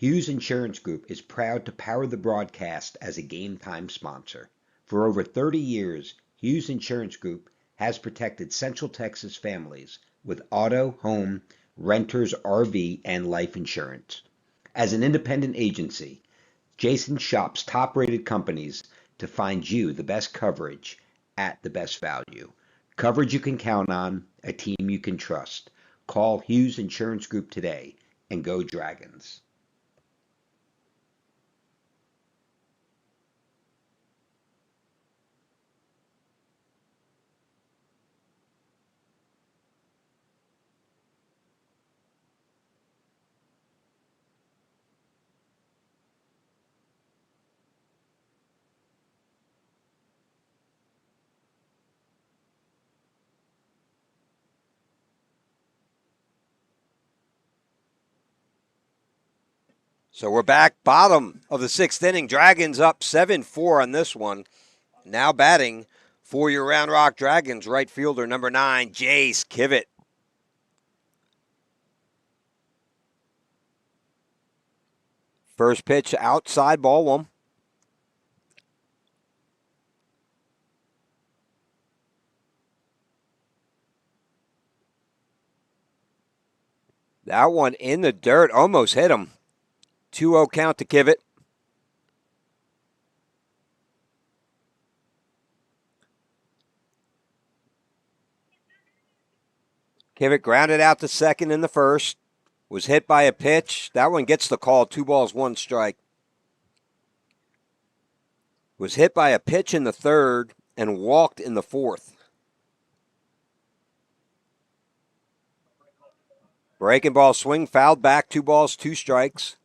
Hughes Insurance Group is proud to power the broadcast as a game time sponsor. For over 30 years, Hughes Insurance Group has protected Central Texas families with auto, home, renters, RV, and life insurance. As an independent agency, Jason shops top-rated companies to find you the best coverage at the best value. Coverage you can count on, a team you can trust. Call Hughes Insurance Group today and go Dragons. So we're back bottom of the 6th inning. Dragons up 7-4 on this one. Now batting for your Round Rock Dragons, right fielder number 9, Jace Kivett. First pitch outside, ball 1. That one in the dirt, almost hit him. 2-0 count to Kivett. Kivett grounded out to second in the first. Was hit by a pitch. That one gets the call. 2 balls, 1 strike. Was hit by a pitch in the third and walked in the fourth. Breaking ball swing, fouled back. 2 balls, 2 strikes.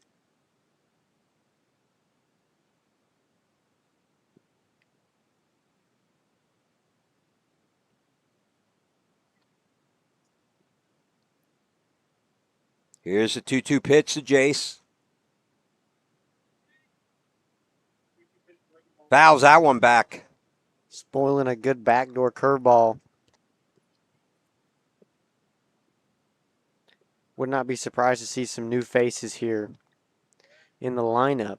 Here's the 2-2 pitch to Jace. Fouls that one back. Spoiling a good backdoor curveball. Would not be surprised to see some new faces here in the lineup.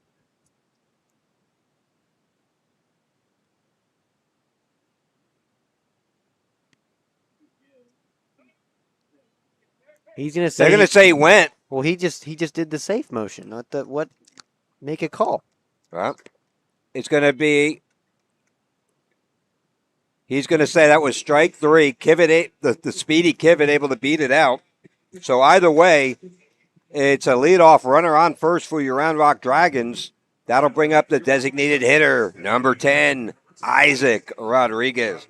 He's gonna say They're going to say he went. well, he just did the safe motion. What make a call. Well, it's going to be. He's going to say that was strike 3. Kivett, the speedy Kivett, able to beat it out. So either way, it's a leadoff runner on first for your Round Rock Dragons. That'll bring up the designated hitter, number 10, Isaac Rodriguez.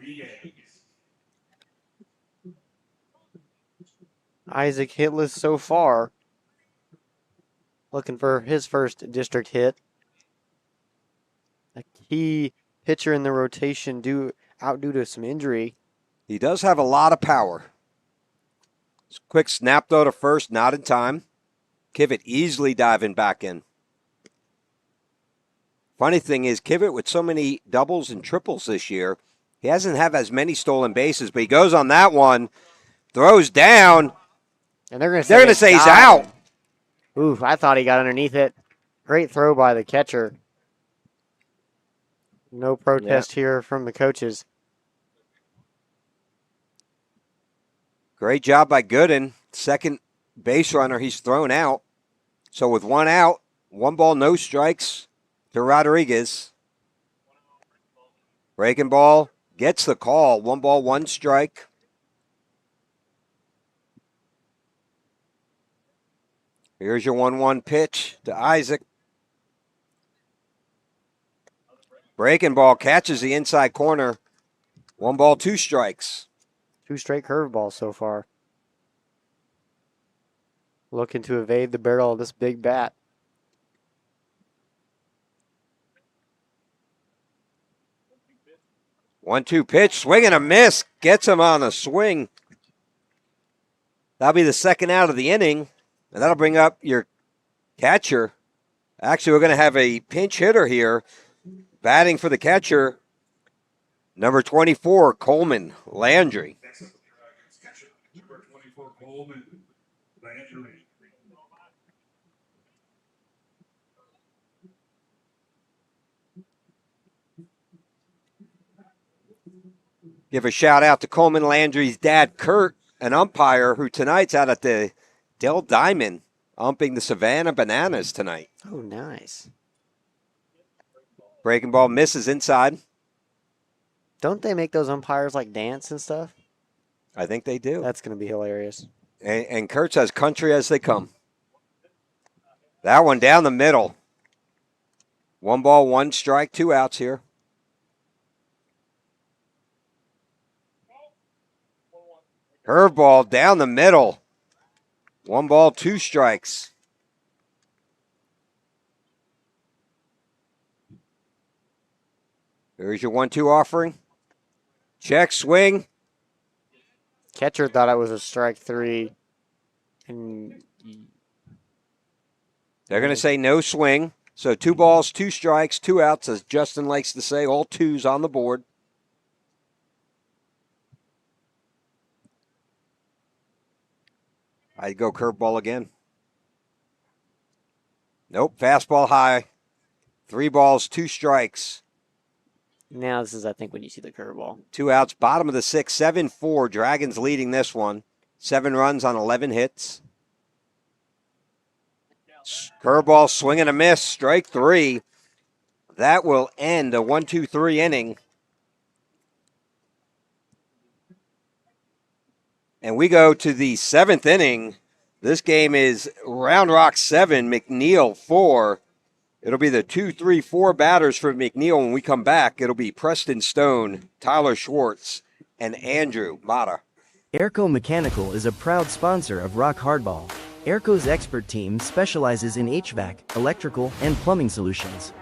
Isaac hitless so far. Looking for his first district hit. A key pitcher in the rotation due to some injury. He does have a lot of power. Quick snap though to first, not in time. Kivett easily diving back in. Funny thing is, Kivett with so many doubles and triples this year, he hasn't had as many stolen bases, but he goes on that one, throws down. And they're going to say he's out. Ooh, I thought he got underneath it. Great throw by the catcher. No protest here from the coaches. Great job by Gooden. Second base runner he's thrown out. So with 1 out, 1 ball, no strikes to Rodriguez. Breaking ball gets the call. 1 ball, 1 strike. Here's your 1-1 pitch to Isaac. Breaking ball catches the inside corner. 1 ball, 2 strikes. 2 straight curveballs so far. Looking to evade the barrel of this big bat. One-two pitch, swing and a miss. Gets him on a swing. That'll be the second out of the inning. And that'll bring up your catcher. Actually, we're going to have a pinch hitter here. Batting for the catcher, number 24, Coleman Landry. Number 24, Coleman Landry. Give a shout out to Coleman Landry's dad, Kurt, an umpire who tonight's out at the Dell Diamond, umping the Savannah Bananas tonight. Oh, nice. Breaking ball misses inside. Don't they make those umpires like dance and stuff? I think they do. That's going to be hilarious. And Kurt's as country as they come. That one down the middle. 1 ball, 1 strike, 2 outs here. Curveball down the middle. 1 ball, 2 strikes. Here's your 1-2 offering. Check, swing. Catcher thought it was a strike 3. And They're going to say no swing. So 2 balls, 2 strikes, 2 outs, as Justin likes to say, all 2s on the board. I'd go curveball again. Nope, fastball high. 3 balls, 2 strikes. now this is, I think, when you see the curveball. 2 outs, bottom of the 6th, 7-4. Dragons leading this one. 7 runs on 11 hits. Curveball, swing and a miss, strike 3. That will end a 1-2-3 inning. And we go to the 7th inning. This game is Round Rock 7, McNeil 4. It'll be the 2, 3, 4 batters for McNeil. When we come back, it'll be Preston Stone, Tyler Schwartz, and Andrew Mata. Airco Mechanical is a proud sponsor of Rock Hardball. Airco's expert team specializes in HVAC, electrical, and plumbing solutions.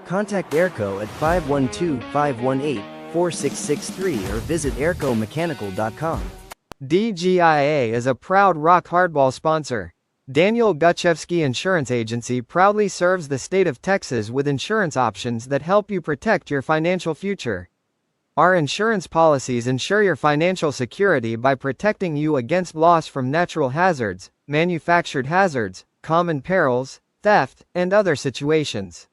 Contact Airco at 512-518-4663 or visit aircomechanical.com. DGIA is a proud Rock Hardball sponsor. Daniel Gutchevsky Insurance Agency proudly serves the state of Texas with insurance options that help you protect your financial future. Our insurance policies ensure your financial security by protecting you against loss from natural hazards, manufactured hazards, common perils, theft, and other situations.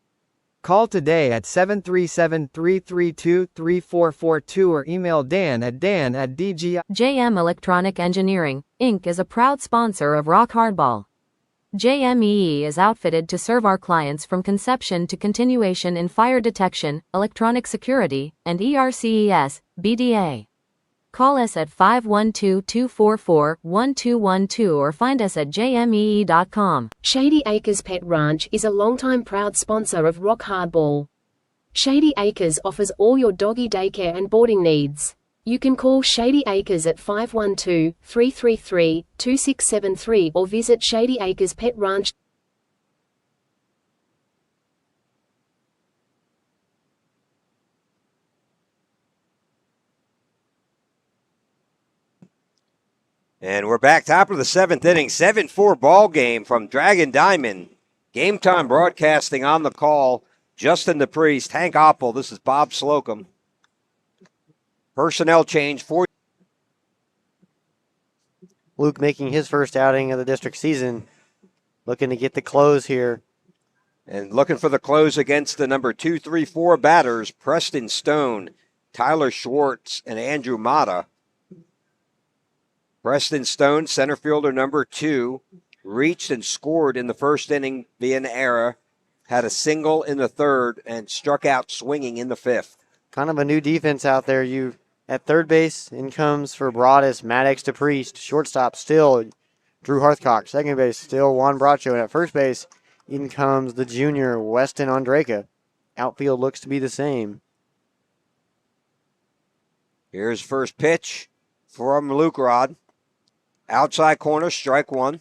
Call today at 737-332-3442 or email dan@dgi. JM Electronic Engineering, Inc. is a proud sponsor of Rock Hardball. JMEE is outfitted to serve our clients from conception to continuation in fire detection, electronic security, and ERCES, BDA. Call us at 512-244-1212 or find us at jmee.com. Shady Acres Pet Ranch is a longtime proud sponsor of Rock Hardball. Shady Acres offers all your doggy daycare and boarding needs. You can call Shady Acres at 512-333-2673 or visit Shady Acres Pet Ranch. And we're back top of the 7th inning, 7-4 ball game from Dragon Diamond. Game time broadcasting on the call. Justin the Priest, Hank Oppel. This is Bob Slocum. Personnel change for Luke making his first outing of the district season. Looking to get the close here. and looking for the close against the number 2, 3, 4 batters, Preston Stone, Tyler Schwartz, and Andrew Mata. Preston Stone, center fielder number 2, reached and scored in the first inning via an error, had a single in the third, and struck out swinging in the 5th. Kind of a new defense out there. You at third base, in comes for Broadus, Maddox DePriest. Shortstop still Drew Hearthcock. Second base still Juan Bracho. And at first base, in comes the junior Weston Andreka. Outfield looks to be the same. Here's first pitch from Luke Rod. Outside corner, strike 1.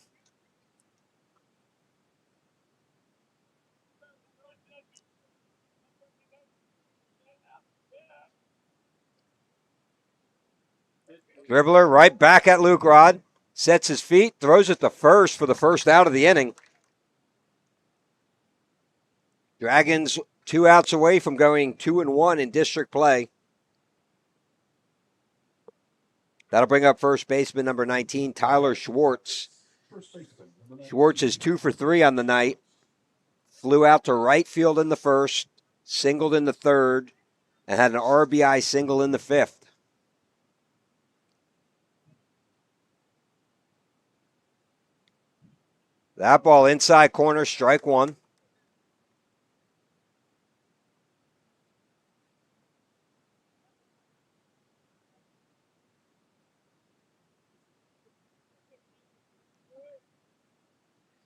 Dribbler right back at Luke Rod. Sets his feet, throws it to first for the first out of the inning. Dragons 2 outs away from going 2-1 in district play. That'll bring up first baseman number 19, Tyler Schwartz. Schwartz is 2 for 3 on the night. Flew out to right field in the first, singled in the third, and had an RBI single in the 5th. That ball inside corner, strike 1.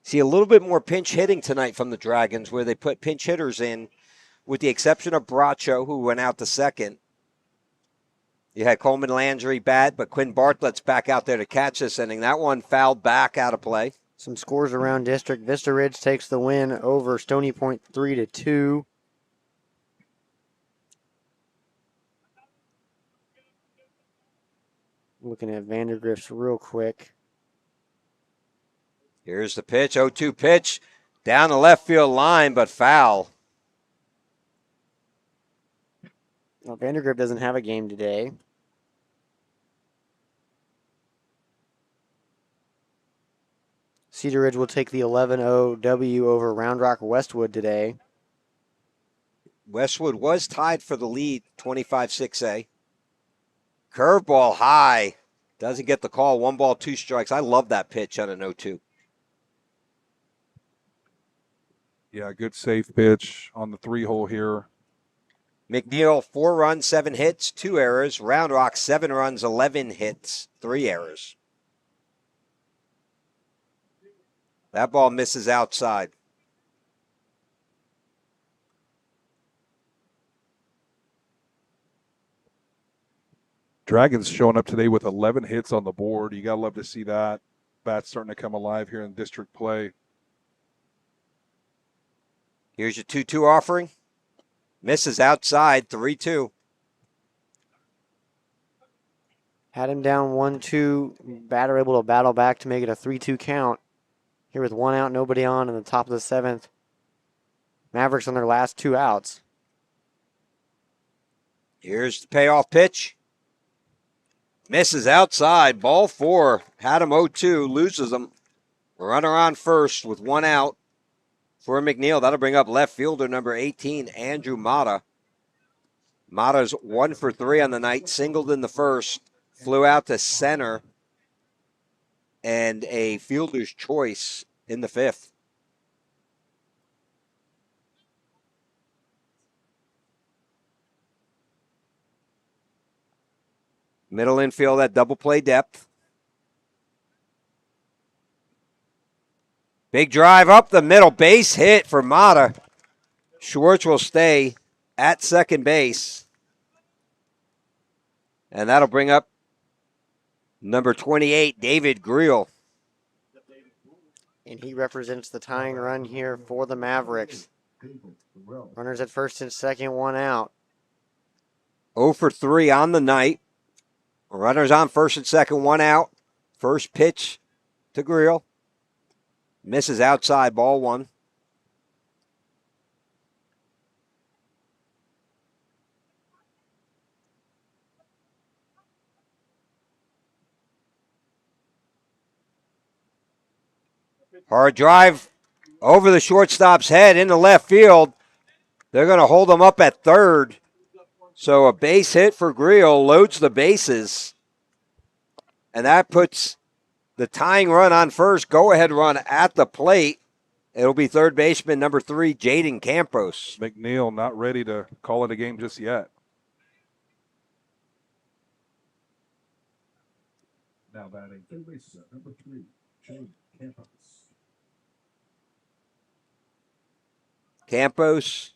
See a little bit more pinch hitting tonight from the Dragons, where they put pinch hitters in, with the exception of Bracho, who went out to second. You had Coleman Landry bat, but Quinn Bartlett's back out there to catch this inning. That one fouled back out of play. Some scores around district. Vista Ridge takes the win over Stony Point 3-2. Looking at Vandergrift's real quick. Here's the pitch, 0-2 pitch, down the left field line, but foul. Well, Vandergrift doesn't have a game today. Cedar Ridge will take the 11-0 W over Round Rock Westwood today. Westwood was tied for the lead, 25-6A. Curveball high, doesn't get the call, 1 ball, 2 strikes. I love that pitch on an 0-2. Yeah, good safe pitch on the 3-hole here. McNeil, 4 runs, 7 hits, 2 errors. Round Rock, 7 runs, 11 hits, 3 errors. That ball misses outside. Dragons showing up today with 11 hits on the board. You got to love to see that. Bat's starting to come alive here in district play. Here's your 2-2 offering. Misses outside, 3-2. Had him down 1-2. Batter able to battle back to make it a 3-2 count. Here with 1 out, nobody on in the top of the 7th. Mavericks on their last 2 outs. Here's the payoff pitch. Misses outside, ball 4. Had him 0-2, loses him. Runner on first with 1 out for McNeil. That'll bring up left fielder number 18, Andrew Mata. Mata's 1 for 3 on the night, singled in the first, flew out to center, and a fielder's choice in the 5th. Middle infield at double play depth. Big drive up the middle, base hit for Mata. Schwartz will stay at second base. And that'll bring up number 28, David Greel. And he represents the tying run here for the Mavericks. Runners at first and second, 1 out. 0 for 3 on the night. Runners on first and second, 1 out. First pitch to Greel. Misses outside, ball 1. Hard drive over the shortstop's head into left field. They're going to hold him up at third. So a base hit for Greel loads the bases. And that puts the tying run on first, go-ahead run at the plate. It'll be third baseman number 3, Jaden Campos. McNeil not ready to call it a game just yet. Now batting third base, number 3, Jaden Campos. Campos,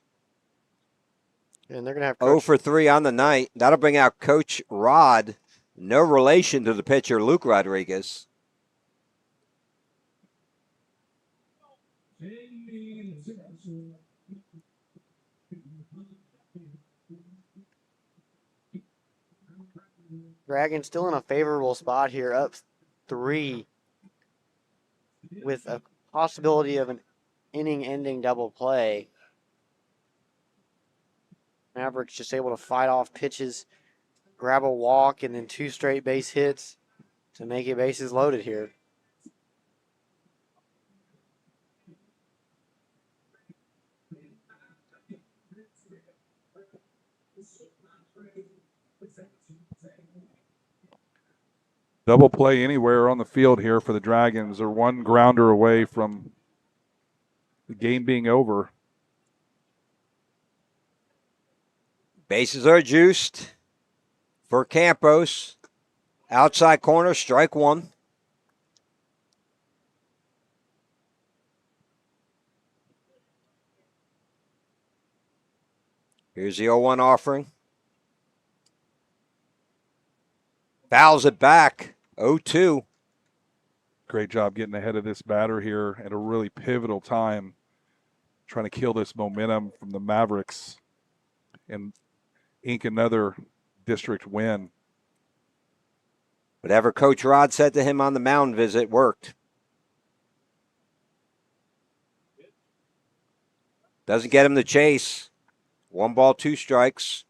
And they're going to have 0 Coach, for 3 on the night. That'll bring out Coach Rod. No relation to the pitcher, Luke Rodriguez. Dragons still in a favorable spot here, up 3 with a possibility of an inning-ending double play. Mavericks just able to fight off pitches, grab a walk, and then 2 straight base hits to make it bases loaded here. Double play anywhere on the field here for the Dragons. They're 1 grounder away from the game being over. Bases are juiced for Campos. Outside corner, strike 1. Here's the 0-1 offering. Fouls it back, 0-2. Great job getting ahead of this batter here at a really pivotal time, trying to kill this momentum from the Mavericks and ink another district win. Whatever Coach Rod said to him on the mound visit worked. Doesn't get him the chase. 1 ball, 2 strikes.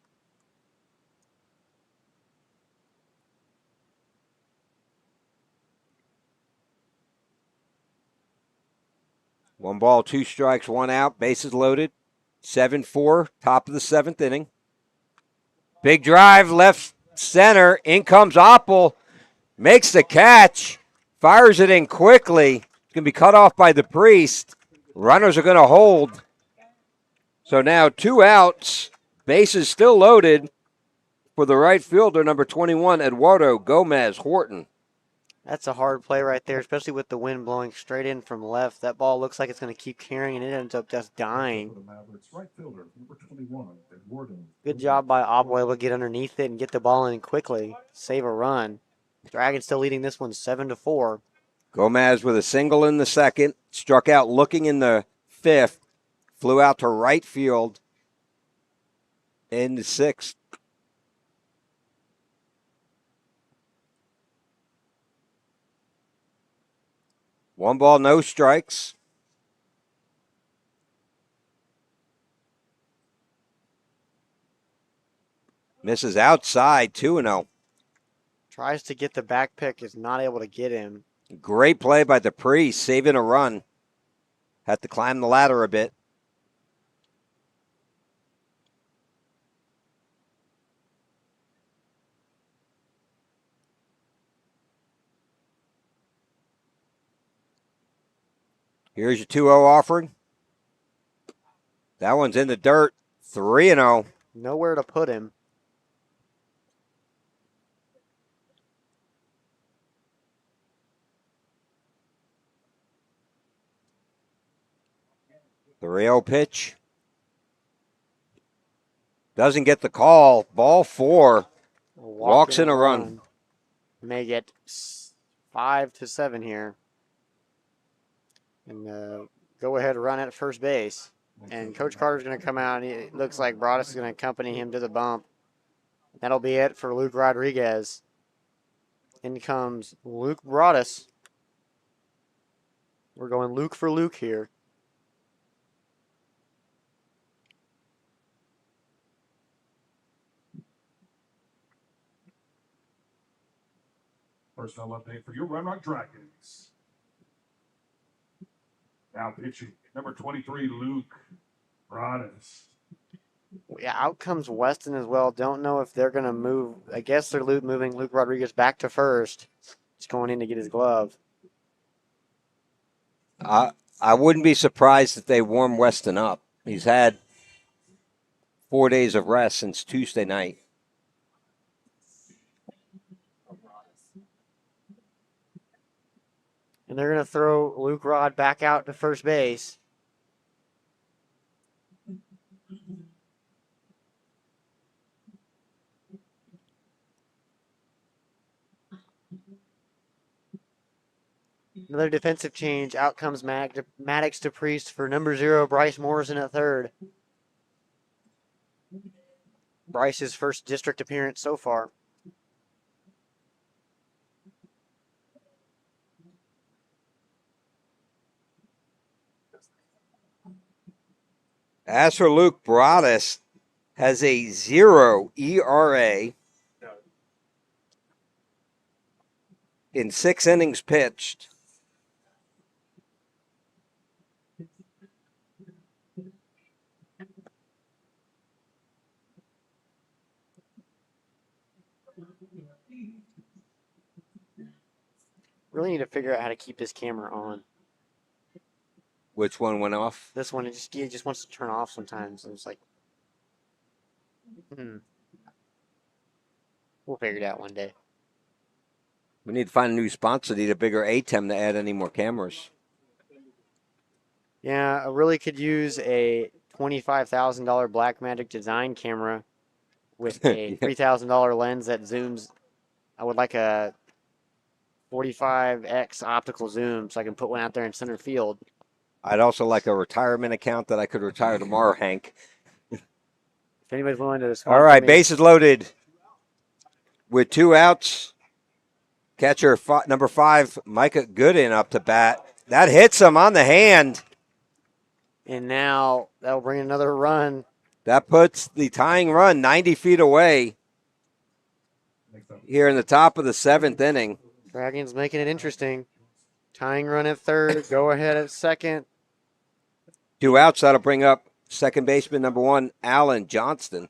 One ball, 2 strikes, 1 out, bases loaded. 7-4, top of the 7th inning. Big drive, left center. In comes Oppel. Makes the catch. Fires it in quickly. It's going to be cut off by the Priest. Runners are going to hold. So now 2 outs. Bases still loaded for the right fielder, number 21, Eduardo Gomez Horton. That's a hard play right there, especially with the wind blowing straight in from left. That ball looks like it's going to keep carrying, and it ends up just dying. Good job by Abuelo to get underneath it and get the ball in quickly. Save a run. Dragons still leading this one 7-4. Gomez with a single in the second, struck out looking in the fifth, flew out to right field in the sixth. One ball, no strikes. Misses outside, 2-0. Tries to get the back pick, is not able to get him. Great play by Dupree, saving a run. Had to climb the ladder a bit. Here's your 2-0 offering. That one's in the dirt, 3-0. Nowhere to put him. The 3-0 pitch. Doesn't get the call. Ball 4. Walks in a run. May get 5-7 here. And go ahead run at first base. And Coach Carter's going to come out, and it looks like Broadus is going to accompany him to the bump. That'll be it for Luke Rodriguez. In comes Luke Broadus. We're going Luke for Luke here. Personnel update for your Red Rock Dragons. Now pitching, number 23, Luke Broadus. Yeah, out comes Weston as well. Don't know if they're going to move. I guess they're moving Luke Rodriguez back to first. He's going in to get his glove. I wouldn't be surprised if they warm Weston up. He's had 4 days of rest since Tuesday night. And they're going to throw Luke Rod back out to first base. Another defensive change. Out comes Maddox to Priest for number 0, Bryce Morrison at third. Bryce's first district appearance so far. As for Luke Broadus, has a 0 ERA in 6 innings pitched. Really need to figure out how to keep this camera on. Which one went off? This one, it just wants to turn off sometimes. And it's like, we'll figure it out one day. We need to find a new sponsor. Need a bigger ATEM to add any more cameras. Yeah, I really could use a $25,000 Blackmagic design camera with a $3,000 lens that zooms. I would like a 45x optical zoom so I can put one out there in center field. I'd also like a retirement account that I could retire tomorrow, Hank. If anybody's willing to All right, bases loaded. With 2 outs. Catcher number 5, Micah Gooden up to bat. That hits him on the hand. And now that'll bring another run. That puts the tying run 90 feet away here in the top of the 7th inning. Dragons making it interesting. Tying run at third, go ahead at second. 2 outs, that'll bring up second baseman number 1, Alan Johnston.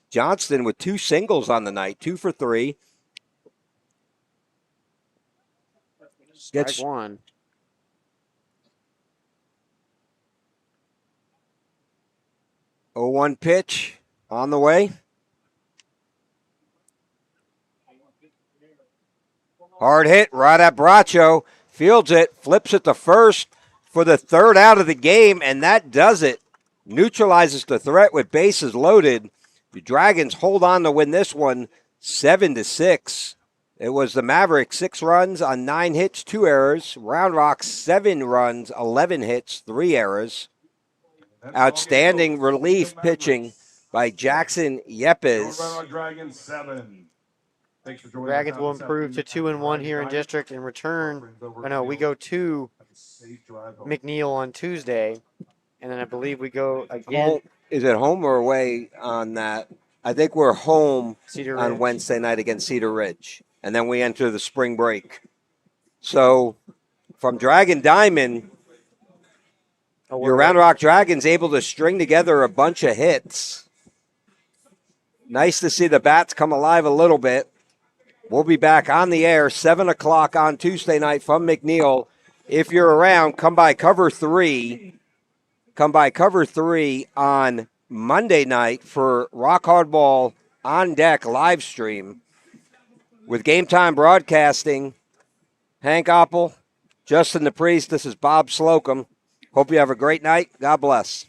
Johnston with 2 singles on the night, 2 for 3. Strike 1. Oh, 0-1 pitch. on the way. Hard hit right at Bracho. Fields it, flips it to first for the third out of the game, and that does it. Neutralizes the threat with bases loaded. The Dragons hold on to win this one 7-6. It was the Mavericks 6 runs on 9 hits, 2 errors. Round Rock 7 runs, 11 hits, 3 errors. Outstanding relief pitching by Jackson Yepes. Dragons 7. Thanks for joining Dragons will improve to 2-1 here in district and return. Or no, we go to McNeil on Tuesday, and then I believe we go again. Home, is it home or away on that? I think we're home Cedar on Ridge. Wednesday night against Cedar Ridge, and then we enter the spring break. So from Dragon Diamond, your Round Rock Dragons able to string together a bunch of hits. Nice to see the bats come alive a little bit. We'll be back on the air 7 o'clock on Tuesday night from McNeil. If you're around, come by Cover 3. Come by Cover 3 on Monday night for Rock Hardball On Deck live stream with Game Time Broadcasting. Hank Oppel, Justin the Priest, this is Bob Slocum. Hope you have a great night. God bless.